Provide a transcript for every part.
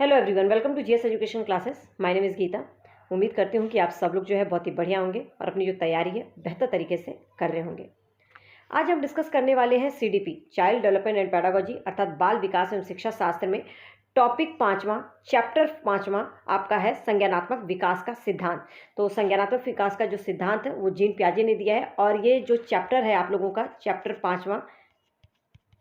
Hello everyone, welcome to GS education classes. My name is Geeta. उम्मीद करती हूँ कि आप सब लोग जो है बहुत ही बढ़िया होंगे और अपनी जो तैयारी है बेहतर तरीके से कर रहे होंगे। आज हम डिस्कस करने वाले हैं CDP, child development and pedagogy, अर्थात बाल विकास एवं शिक्षा शास्त्र में टॉपिक 5वां, चैप्टर 5वां आपका है संज्ञानात्मक विकास का सिद्धांत। तो संज्ञानात्मक विकास का जो सिद्धांत है वो जीन पियाजे ने दिया है और ये जो चैप्टर है आप लोगों का चैप्टर 5वां,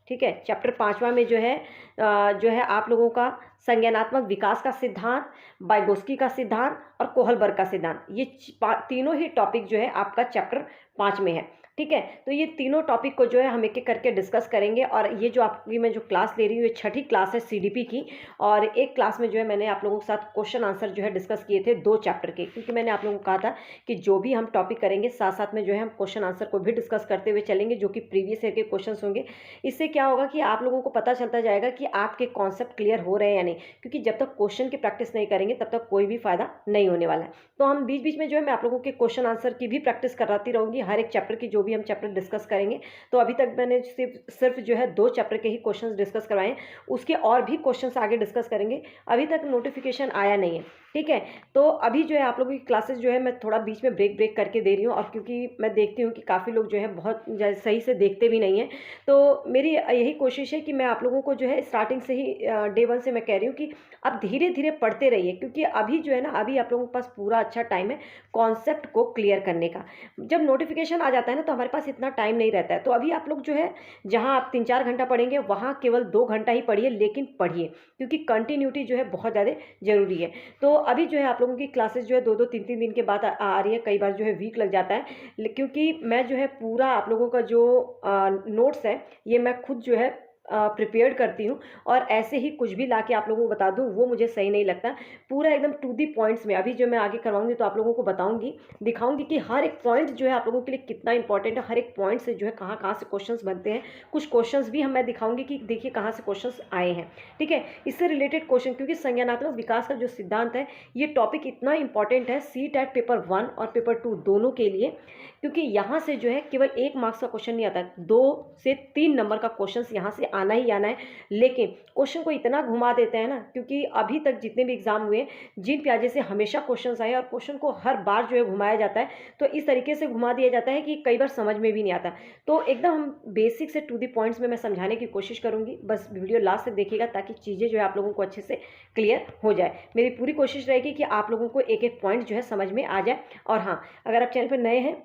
ठीक है। चैप्टर 5वां में जो है आप लोगों का संज्ञानात्मक विकास का सिद्धांत, वाइगोस्की का सिद्धांत और कोहलबर्ग का सिद्धांत, ये तीनों ही टॉपिक जो है आपका चैप्टर 5 में है, ठीक है। तो ये तीनों टॉपिक को जो है हम एक एक करके डिस्कस करेंगे। और ये जो आपकी मैं जो क्लास ले रही हूँ ये छठी क्लास है सीडीपी की। और एक क्लास में जो है मैंने आप लोगों के साथ क्वेश्चन आंसर जो है डिस्कस किए थे 2 चैप्टर के, क्योंकि मैंने आप लोगों को कहा था कि जो भी हम टॉपिक करेंगे साथ साथ में जो है हम क्वेश्चन आंसर को भी डिस्कस करते हुए चलेंगे, जो कि प्रीवियस ईयर के क्वेश्चन होंगे। इससे क्या होगा कि आप लोगों को पता चलता जाएगा कि आपके कॉन्सेप्ट क्लियर हो रहे हैं या नहीं, क्योंकि जब तक क्वेश्चन की प्रैक्टिस नहीं करेंगे तब तक कोई भी फायदा नहीं होने वाला है। तो हम बीच बीच में जो है मैं आप लोगों के क्वेश्चन आंसर की भी प्रैक्टिस कराती रहूँगी, हर एक चैप्टर की जो भी हम चैप्टर डिस्कस करेंगे। तो अभी तक मैंने सिर्फ जो है 2 चैप्टर के ही क्वेश्चंस डिस्कस करवाए हैं, उसके और भी क्वेश्चंस आगे डिस्कस करेंगे। अभी तक नोटिफिकेशन आया नहीं है, ठीक है। तो अभी जो है आप लोगों की क्लासेस जो है मैं थोड़ा बीच में ब्रेक करके दे रही हूँ, और क्योंकि मैं देखती हूँ कि काफ़ी लोग जो है बहुत सही से देखते भी नहीं हैं। तो मेरी यही कोशिश है कि मैं आप लोगों को जो है स्टार्टिंग से ही डे 1 से मैं कह रही हूँ कि अब धीरे धीरे पढ़ते रहिए, क्योंकि अभी जो है ना अभी आप लोगों के पास पूरा अच्छा टाइम है कॉन्सेप्ट को क्लियर करने का। जब नोटिफिकेशन आ जाता है ना तो हमारे पास इतना टाइम नहीं रहता है। तो अभी आप लोग जो है जहाँ आप 3-4 घंटा पढ़ेंगे वहाँ केवल 2 घंटा ही पढ़िए, लेकिन पढ़िए, क्योंकि कंटिन्यूटी जो है बहुत ज़्यादा जरूरी है। तो अभी जो है आप लोगों की क्लासेस जो है 2-2, 3-3 दिन के बाद आ रही है, कई बार जो है वीक लग जाता है, क्योंकि मैं जो है पूरा आप लोगों का जो नोट्स है ये मैं खुद जो है प्रिपेयर्ड करती हूँ, और ऐसे ही कुछ भी लाके आप लोगों को बता दूँ वो मुझे सही नहीं लगता। पूरा एकदम टू दी पॉइंट्स में अभी जो मैं आगे करवाऊंगी तो आप लोगों को बताऊंगी, दिखाऊंगी कि हर एक पॉइंट जो है आप लोगों के लिए कितना इंपॉर्टेंट है, हर एक पॉइंट से जो है कहाँ कहाँ से क्वेश्चंस बनते हैं। कुछ क्वेश्चंस भी मैं दिखाऊंगी कि देखिए कहाँ से क्वेश्चंस आए हैं, ठीक है। इससे रिलेटेड क्वेश्चन, क्योंकि संज्ञानात्मक विकास का जो सिद्धांत है ये टॉपिक इतना इंपॉर्टेंट है सीटेट पेपर 1 और पेपर 2 दोनों के लिए, क्योंकि यहाँ से जो है केवल 1 मार्क्स का क्वेश्चन नहीं आता, 2 से 3 नंबर का क्वेश्चन यहाँ से आना ही आना है। लेकिन क्वेश्चन को इतना घुमा देते हैं ना, क्योंकि अभी तक जितने भी एग्जाम हुए जीन पियाजे से हमेशा क्वेश्चंस आए और क्वेश्चन को हर बार जो है घुमाया जाता है, तो इस तरीके से घुमा दिया जाता है कि कई बार समझ में भी नहीं आता। तो एकदम हम बेसिक से टू दी पॉइंट्स में मैं समझाने की कोशिश करूंगी। बस वीडियो लास्ट तक देखिएगा ताकि चीज़ें जो है आप लोगों को अच्छे से क्लियर हो जाए। मेरी पूरी कोशिश रहेगी कि आप लोगों को एक एक पॉइंट जो है समझ में आ जाए। और हाँ, अगर आप चैनल पर नए हैं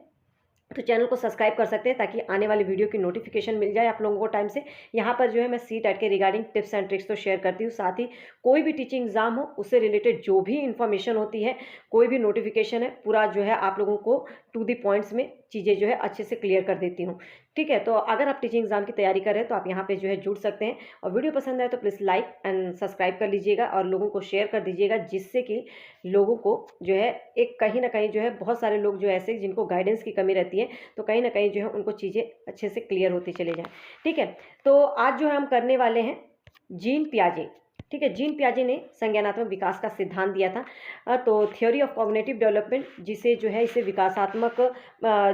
तो चैनल को सब्सक्राइब कर सकते हैं ताकि आने वाली वीडियो की नोटिफिकेशन मिल जाए आप लोगों को टाइम से। यहाँ पर जो है मैं सीटेट के रिगार्डिंग टिप्स एंड ट्रिक्स तो शेयर करती हूँ, साथ ही कोई भी टीचिंग एग्जाम हो उससे रिलेटेड जो भी इन्फॉर्मेशन होती है, कोई भी नोटिफिकेशन है, पूरा जो है आप लोगों को टू दी पॉइंट्स में चीज़ें जो है अच्छे से क्लियर कर देती हूँ, ठीक है। तो अगर आप टीचिंग एग्जाम की तैयारी कर रहे हैं तो आप यहाँ पे जो है जुड़ सकते हैं। और वीडियो पसंद आए तो प्लीज़ लाइक एंड सब्सक्राइब कर लीजिएगा और लोगों को शेयर कर दीजिएगा, जिससे कि लोगों को जो है एक कहीं ना कहीं जो है बहुत सारे लोग जो ऐसे जिनको गाइडेंस की कमी रहती है, तो कहीं ना कहीं जो है उनको चीज़ें अच्छे से क्लियर होती चले जाएँ, ठीक है। तो आज जो है हम करने वाले हैं जीन पियाजे, ठीक है। जीन पियाजे ने संज्ञानात्मक विकास का सिद्धांत दिया था। तो थ्योरी ऑफ कॉग्निटिव डेवलपमेंट, जिसे जो है इसे विकासात्मक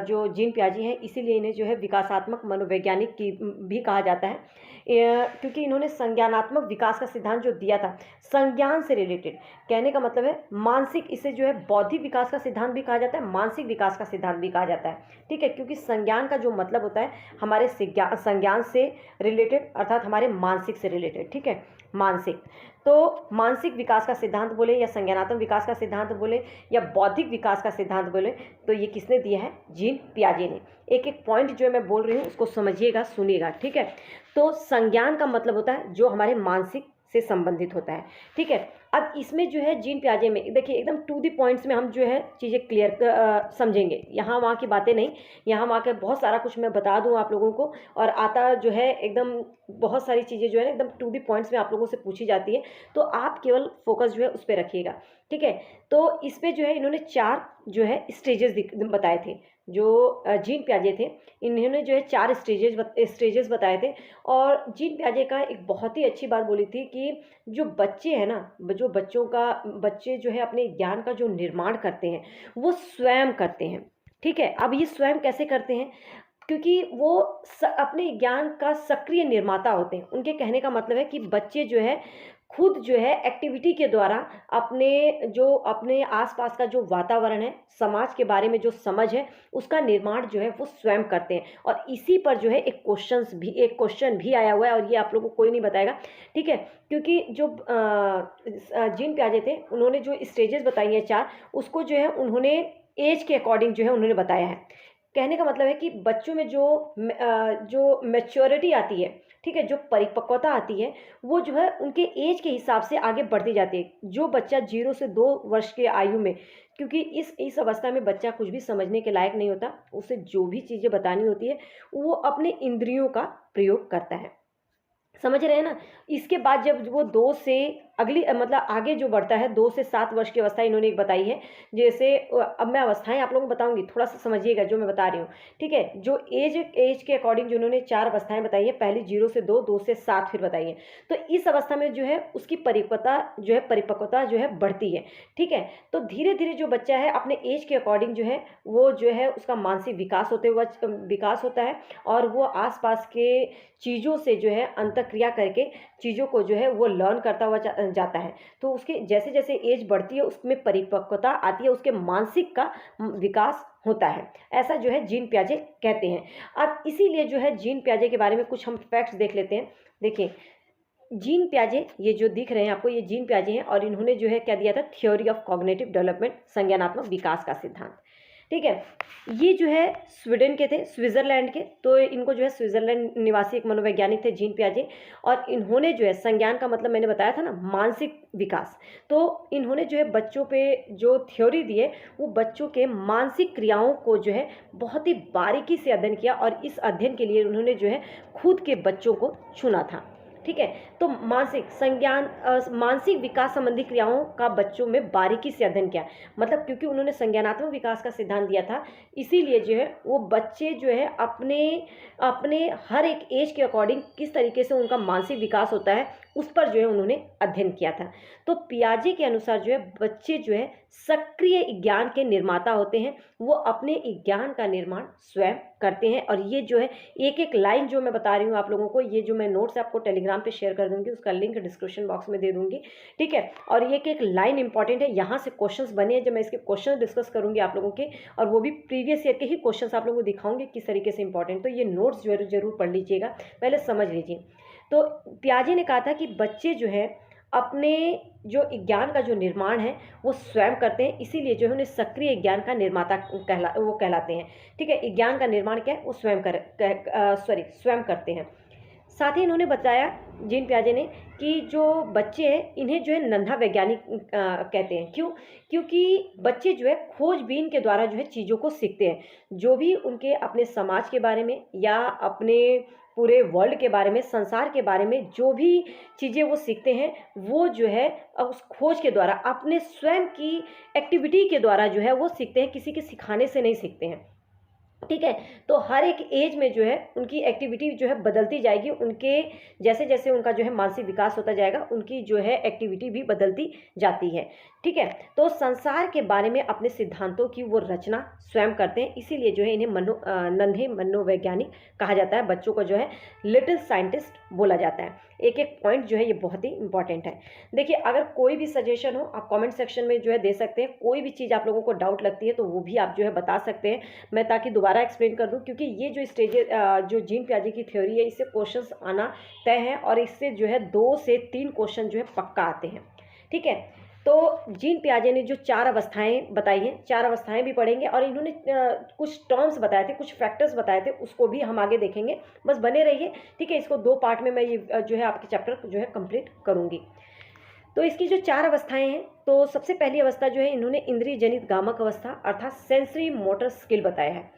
जो जीन पियाजे हैं इसीलिए इन्हें जो है विकासात्मक मनोवैज्ञानिक की भी कहा जाता है, क्योंकि इन्होंने संज्ञानात्मक विकास का सिद्धांत जो दिया था संज्ञान से रिलेटेड, कहने का मतलब है मानसिक, इसे जो है बौद्धिक विकास का सिद्धांत भी कहा जाता है, मानसिक विकास का सिद्धांत भी कहा जाता है, ठीक है। क्योंकि संज्ञान का जो मतलब होता है हमारे संज्ञान से रिलेटेड, अर्थात हमारे मानसिक से रिलेटेड, ठीक है, मानसिक। तो मानसिक विकास का सिद्धांत बोले या संज्ञानात्मक विकास का सिद्धांत बोले या बौद्धिक विकास का सिद्धांत बोले, तो ये किसने दिया है? जीन पियाजे ने। एक एक पॉइंट जो है मैं बोल रही हूँ उसको समझिएगा, सुनिएगा, ठीक है। तो संज्ञान का मतलब होता है जो हमारे मानसिक से संबंधित होता है, ठीक है। अब इसमें जो है जीन पियाजे में देखिए एकदम टू दी पॉइंट्स में हम जो है चीज़ें क्लियर समझेंगे, यहाँ वहाँ की बातें नहीं, यहाँ वहाँ के बहुत सारा कुछ मैं बता दूँ आप लोगों को, और आता जो है एकदम बहुत सारी चीज़ें जो है ना एकदम टू दी पॉइंट्स में आप लोगों से पूछी जाती है, तो आप केवल फोकस जो है उस पर रखिएगा, ठीक है। तो इस पर जो है इन्होंने 4 जो है स्टेजेस बताए थे, जो जीन पियाजे थे इन्होंने जो है 4 स्टेजेस बताए थे। और जीन पियाजे का एक बहुत ही अच्छी बात बोली थी कि जो बच्चे हैं ना, जो बच्चे जो है अपने ज्ञान का जो निर्माण करते हैं वो स्वयं करते हैं, ठीक है। अब ये स्वयं कैसे करते हैं? क्योंकि वो अपने ज्ञान का सक्रिय निर्माता होते हैं। उनके कहने का मतलब है कि बच्चे जो है खुद जो है एक्टिविटी के द्वारा अपने आसपास का जो वातावरण है, समाज के बारे में जो समझ है, उसका निर्माण जो है वो स्वयं करते हैं। और इसी पर जो है एक क्वेश्चन भी आया हुआ है, और ये आप लोगों को कोई नहीं बताएगा, ठीक है, क्योंकि जो जीन पियाजे थे, उन्होंने जो स्टेजेस बताई हैं 4, उसको जो है उन्होंने एज के अकॉर्डिंग जो है उन्होंने बताया है। कहने का मतलब है कि बच्चों में जो मैच्योरिटी आती है, ठीक है, जो परिपक्वता आती है, वो जो है उनके एज के हिसाब से आगे बढ़ती जाती है। जो बच्चा 0 से 2 वर्ष के आयु में, क्योंकि इस अवस्था में बच्चा कुछ भी समझने के लायक नहीं होता, उसे जो भी चीज़ें बतानी होती है वो अपने इंद्रियों का प्रयोग करता है। समझ रहे हैं ना। इसके बाद जब वो 2 से अगली मतलब आगे जो बढ़ता है, 2 से 7 वर्ष की अवस्था इन्होंने एक बताई है। जैसे अब मैं अवस्थाएं आप लोगों को बताऊंगी, थोड़ा सा समझिएगा जो मैं बता रही हूँ, ठीक है। जो एज के अकॉर्डिंग जो उन्होंने 4 अवस्थाएं बताई है, पहली 0 से 2, 2 से 7 फिर बताई है। तो इस अवस्था में जो है उसकी परिपक्वता जो है बढ़ती है, ठीक है। तो धीरे धीरे जो बच्चा है अपने एज के अकॉर्डिंग जो है वो जो है उसका मानसिक विकास होता है, और वो आसपास के चीज़ों से जो है अंतःक्रिया करके चीज़ों को जो है वो लर्न करता हुआ जाता है। तो उसके जैसे जैसे एज बढ़ती है उसमें परिपक्वता आती है, उसके मानसिक का विकास होता है। ऐसा जो है जीन पियाजे कहते हैं। अब इसीलिए जो है जीन पियाजे के बारे में कुछ हम फैक्ट्स देख लेते हैं। देखिए, जीन पियाजे ये जो दिख रहे हैं आपको, ये जीन पियाजे हैं, और इन्होंने जो है क्या दिया था, थ्योरी ऑफ कॉग्निटिव डेवलपमेंट, संज्ञानात्मक विकास का सिद्धांत, ठीक है। ये जो है स्वीडन के थे, स्विट्जरलैंड के। तो इनको जो है स्विट्जरलैंड निवासी एक मनोवैज्ञानिक थे जीन पियाजे, और इन्होंने जो है संज्ञान का मतलब मैंने बताया था ना, मानसिक विकास। तो इन्होंने जो है बच्चों पे जो थ्योरी दी है वो बच्चों के मानसिक क्रियाओं को जो है बहुत ही बारीकी से अध्ययन किया, और इस अध्ययन के लिए उन्होंने जो है खुद के बच्चों को चुना था, ठीक है। तो मानसिक विकास संबंधी क्रियाओं का बच्चों में बारीकी से अध्ययन किया, मतलब क्योंकि उन्होंने संज्ञानात्मक विकास का सिद्धांत दिया था, इसीलिए जो है वो बच्चे जो है अपने अपने हर एक एज के अकॉर्डिंग किस तरीके से उनका मानसिक विकास होता है उस पर जो है उन्होंने अध्ययन किया था। तो पियाजे के अनुसार जो है बच्चे जो है सक्रिय ज्ञान के निर्माता होते हैं, वो अपने ज्ञान का निर्माण स्वयं करते हैं। और ये जो है एक एक लाइन जो मैं बता रही हूँ आप लोगों को, ये जो मैं नोट्स आपको टेलीग्राम पे शेयर कर दूंगी, उसका लिंक डिस्क्रिप्शन बॉक्स में दे दूंगी, ठीक है। और एक एक लाइन इंपॉर्टेंट है, यहाँ से क्वेश्चंस बने हैं, जब मैं इसके क्वेश्चन डिस्कस करूंगी आप लोगों के, और वो भी प्रीवियस ईयर के ही क्वेश्चंस आप लोगों को दिखाऊंगी किस तरीके से इंपॉर्टेंट। तो ये नोट्स जरूर पढ़ लीजिएगा, पहले समझ लीजिए। तो पियाजे ने कहा था कि बच्चे जो है अपने जो ज्ञान का जो निर्माण है वो स्वयं करते हैं, इसीलिए जो है उन्हें सक्रिय ज्ञान का निर्माता कहलाते हैं, ठीक है। ज्ञान का निर्माण क्या है, वो स्वयं करते हैं। साथ ही इन्होंने बताया जीन पियाजे ने कि जो बच्चे हैं इन्हें जो है नन्हा वैज्ञानिक कहते हैं। क्यों? क्योंकि बच्चे जो है खोजबीन के द्वारा जो है चीज़ों को सीखते हैं, जो भी उनके अपने समाज के बारे में या अपने पूरे वर्ल्ड के बारे में, संसार के बारे में जो भी चीज़ें वो सीखते हैं, वो जो है उस खोज के द्वारा अपने स्वयं की एक्टिविटी के द्वारा जो है वो सीखते हैं, किसी के सिखाने से नहीं सीखते हैं, ठीक है। तो हर एक एज में जो है उनकी एक्टिविटी जो है बदलती जाएगी, उनके जैसे जैसे उनका जो है मानसिक विकास होता जाएगा उनकी जो है एक्टिविटी भी बदलती जाती है, ठीक है। तो संसार के बारे में अपने सिद्धांतों की वो रचना स्वयं करते हैं, इसीलिए जो है इन्हें नन्हे मनोवैज्ञानिक कहा जाता है। बच्चों को जो है लिटिल साइंटिस्ट बोला जाता है। एक एक पॉइंट जो है ये बहुत ही इंपॉर्टेंट है। देखिए, अगर कोई भी सजेशन हो आप कमेंट सेक्शन में जो है दे सकते हैं, कोई भी चीज़ आप लोगों को डाउट लगती है तो वो भी आप जो है बता सकते हैं, मैं ताकि दोबारा एक्सप्लेन कर दूं, क्योंकि ये जो स्टेजेस जो जीन पियाजे की थ्योरी है इससे क्वेश्चंस आना तय है, और इससे जो है 2 से 3 क्वेश्चन जो है पक्का आते हैं, ठीक है। तो जीन पियाजे ने जो 4 अवस्थाएं बताई हैं, 4 अवस्थाएं भी पढ़ेंगे, और इन्होंने कुछ टर्म्स बताए थे, कुछ फैक्टर्स बताए थे, उसको भी हम आगे देखेंगे। बस बने रहिए, ठीक है। इसको 2 पार्ट में मैं ये जो है आपके चैप्टर जो है कंप्लीट करूंगी। तो इसकी जो 4 अवस्थाएं हैं, तो सबसे पहली अवस्था जो है इन्होंने इंद्रिय जनित गामक अवस्था अर्थात सेंसरी मोटर स्किल बताया है।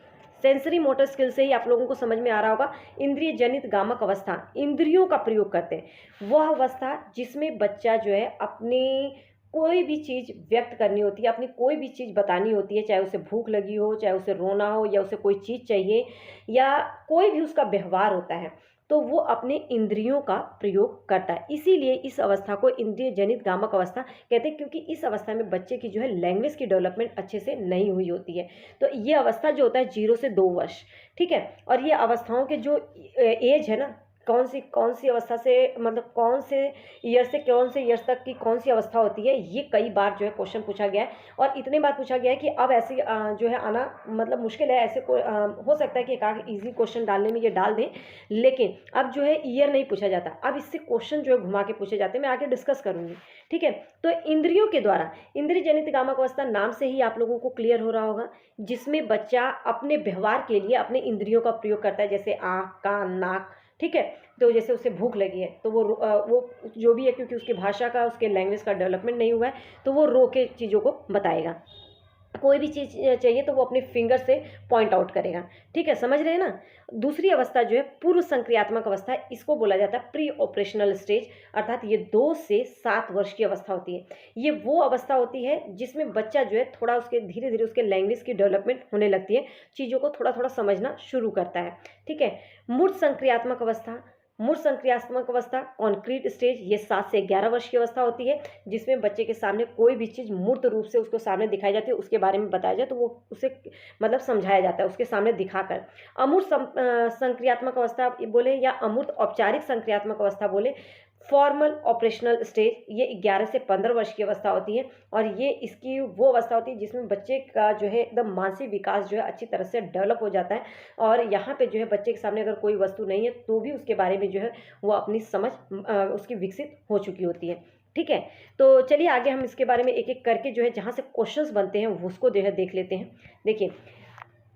सेंसरी मोटर स्किल से ही आप लोगों को समझ में आ रहा होगा, इंद्रिय जनित गामक अवस्था, इंद्रियों का प्रयोग करते हैं, वह अवस्था जिसमें बच्चा जो है अपनी कोई भी चीज़ व्यक्त करनी होती है, अपनी कोई भी चीज़ बतानी होती है, चाहे उसे भूख लगी हो, चाहे उसे रोना हो, या उसे कोई चीज़ चाहिए, या कोई भी उसका व्यवहार होता है, तो वो अपने इंद्रियों का प्रयोग करता है। इसीलिए इस अवस्था को इंद्रिय जनित गामक अवस्था कहते हैं, क्योंकि इस अवस्था में बच्चे की जो है लैंग्वेज की डेवलपमेंट अच्छे से नहीं हुई होती है। तो ये अवस्था जो होता है 0 से 2 वर्ष, ठीक है। और ये अवस्थाओं के जो एज है ना, कौन सी अवस्था से मतलब कौन से ईयर से कौन से ईयर तक की कौन सी अवस्था होती है, ये कई बार जो है क्वेश्चन पूछा गया है। और इतने बार पूछा गया है कि अब ऐसे जो है आना मतलब मुश्किल है। ऐसे हो सकता है कि एक आध ईजी क्वेश्चन डालने में ये डाल दें, लेकिन अब जो है ईयर नहीं पूछा जाता, अब इससे क्वेश्चन जो है घुमा के पूछे जाते हैं। मैं आगे डिस्कस करूँगी, ठीक है। तो इंद्रियों के द्वारा इंद्रिय जनित गामक अवस्था नाम से ही आप लोगों को क्लियर हो रहा होगा, जिसमें बच्चा अपने व्यवहार के लिए अपने इंद्रियों का प्रयोग करता है, जैसे आँख, कान, नाक, ठीक है। तो जैसे उसे भूख लगी है तो वो जो भी है, क्योंकि उसकी भाषा का उसके लैंग्वेज का डेवलपमेंट नहीं हुआ है, तो वो रो के चीज़ों को बताएगा। कोई भी चीज़ चाहिए तो वो अपने फिंगर से पॉइंट आउट करेगा, ठीक है, समझ रहे हैं ना। दूसरी अवस्था जो है पूर्व संक्रियात्मक अवस्था, इसको बोला जाता है प्री ऑपरेशनल स्टेज, अर्थात ये 2 से 7 वर्ष की अवस्था होती है। ये वो अवस्था होती है जिसमें बच्चा जो है थोड़ा उसके धीरे धीरे उसके लैंग्वेज की डेवलपमेंट होने लगती है, चीज़ों को थोड़ा थोड़ा समझना शुरू करता है, ठीक है। मूर्त संक्रियात्मक अवस्था, मूर्त संक्रियात्मक अवस्था कॉन्क्रीट स्टेज, ये 7 से 11 वर्ष की अवस्था होती है, जिसमें बच्चे के सामने कोई भी चीज़ मूर्त रूप से उसको सामने दिखाई जाती है, उसके बारे में बताया जाए तो वो उसे मतलब समझाया जाता है उसके सामने दिखाकर। अमूर्त संक्रियात्मक अवस्था बोले या अमूर्त औपचारिक संक्रियात्मक अवस्था बोले, फॉर्मल ऑपरेशनल स्टेज, ये 11 से 15 वर्ष की अवस्था होती है। और ये इसकी वो अवस्था होती है जिसमें बच्चे का जो है एकदम मानसिक विकास जो है अच्छी तरह से डेवलप हो जाता है, और यहाँ पे जो है बच्चे के सामने अगर कोई वस्तु नहीं है तो भी उसके बारे में जो है वो अपनी समझ उसकी विकसित हो चुकी होती है, ठीक है। तो चलिए आगे हम इसके बारे में एक एक करके जो है जहाँ से क्वेश्चंस बनते हैं उसको जो है देख लेते हैं। देखिए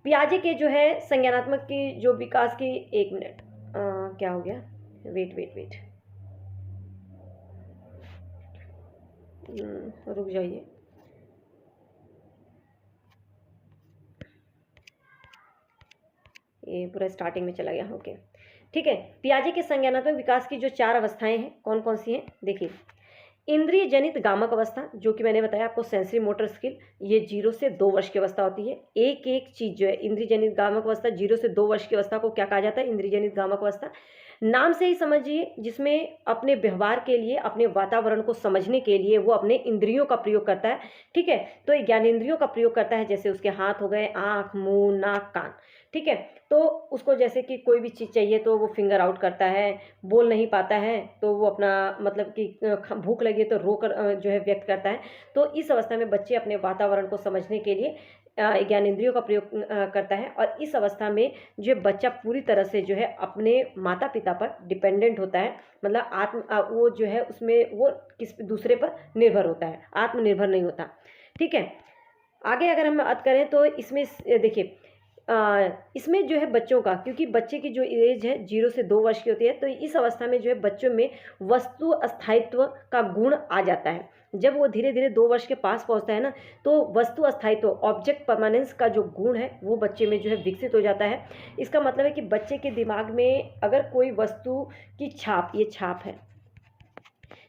पियाजे के जो है संज्ञानात्मक की जो विकास की, एक मिनट क्या हो गया, वेट रुक जाइए। ये पूरा स्टार्टिंग में चला गया, ओके, ठीक है। पियाजे के संज्ञानात्मक विकास की जो 4 अवस्थाएं हैं कौन कौन सी हैं, देखिए इंद्रिय जनित गामक अवस्था, जो कि मैंने बताया आपको सेंसरी मोटर स्किल, ये 0 से 2 वर्ष की अवस्था होती है। एक एक चीज़ जो है इंद्रिय जनित गामक अवस्था 0 से 2 वर्ष की अवस्था को क्या कहा जाता है, इंद्रिय जनित गामक अवस्था। नाम से ही समझिए, जिसमें अपने व्यवहार के लिए अपने वातावरण को समझने के लिए वो अपने इंद्रियों का प्रयोग करता है, ठीक है। तो ज्ञानेंद्रियों का प्रयोग करता है, जैसे उसके हाथ हो गए, आँख, मुँह, नाक, कान, ठीक है। तो उसको जैसे कि कोई भी चीज़ चाहिए तो वो फिंगर आउट करता है, बोल नहीं पाता है तो वो अपना मतलब कि भूख लगी है तो रो कर जो है व्यक्त करता है। तो इस अवस्था में बच्चे अपने वातावरण को समझने के लिए ज्ञानेंद्रियों का प्रयोग करता है। और इस अवस्था में जो बच्चा पूरी तरह से जो है अपने माता पिता पर डिपेंडेंट होता है, मतलब वो जो है उसमें वो किस दूसरे पर निर्भर होता है, आत्मनिर्भर नहीं होता, ठीक है। आगे अगर हम बात करें तो इसमें देखिए इसमें जो है बच्चों का, क्योंकि बच्चे की जो एज है 0 से 2 वर्ष की होती है, तो इस अवस्था में जो है बच्चों में वस्तु अस्थायित्व का गुण आ जाता है। जब वो धीरे धीरे 2 वर्ष के पास पहुंचता है ना, तो वस्तु अस्थायित्व ऑब्जेक्ट परमानेंस का जो गुण है वो बच्चे में जो है विकसित हो जाता है। इसका मतलब है कि बच्चे के दिमाग में अगर कोई वस्तु की छाप, ये छाप है,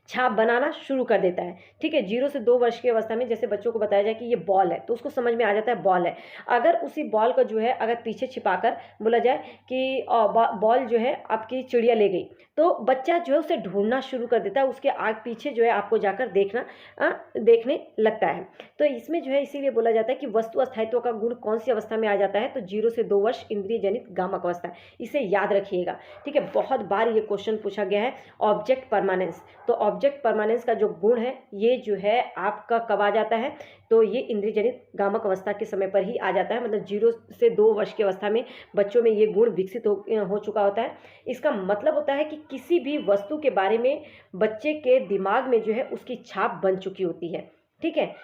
छाप बनाना शुरू कर देता है, ठीक है। 0 से 2 वर्ष की अवस्था में जैसे बच्चों को बताया जाए कि ये बॉल है तो उसको समझ में आ जाता है बॉल है। अगर उसी बॉल को जो है अगर पीछे छिपाकर बोला जाए कि बॉल जो है आपकी चिड़िया ले गई, तो बच्चा जो है उसे ढूंढना शुरू कर देता है, उसके आग पीछे जो है आपको जाकर देखने लगता है। तो इसमें जो है इसीलिए बोला जाता है कि वस्तु अस्थायित्व का गुण कौन सी अवस्था में आ जाता है, तो 0 से 2 वर्ष इंद्रिय जनित गामक अवस्था, इसे याद रखिएगा, ठीक है। बहुत बार ये क्वेश्चन पूछा गया है। ऑब्जेक्ट परमानेंस, तो ऑब्जेक्ट परमानेंस का जो गुण है ये जो है आपका कब आ जाता है, तो ये इंद्रिय जनित गामक अवस्था के समय पर ही आ जाता है, मतलब 0 से 2 वर्ष की अवस्था में बच्चों में ये गुण विकसित हो चुका होता है। इसका मतलब होता है कि किसी भी वस्तु के बारे में बच्चे के दिमाग में जो है उसकी छाप बन चुकी होती है, ठीक है।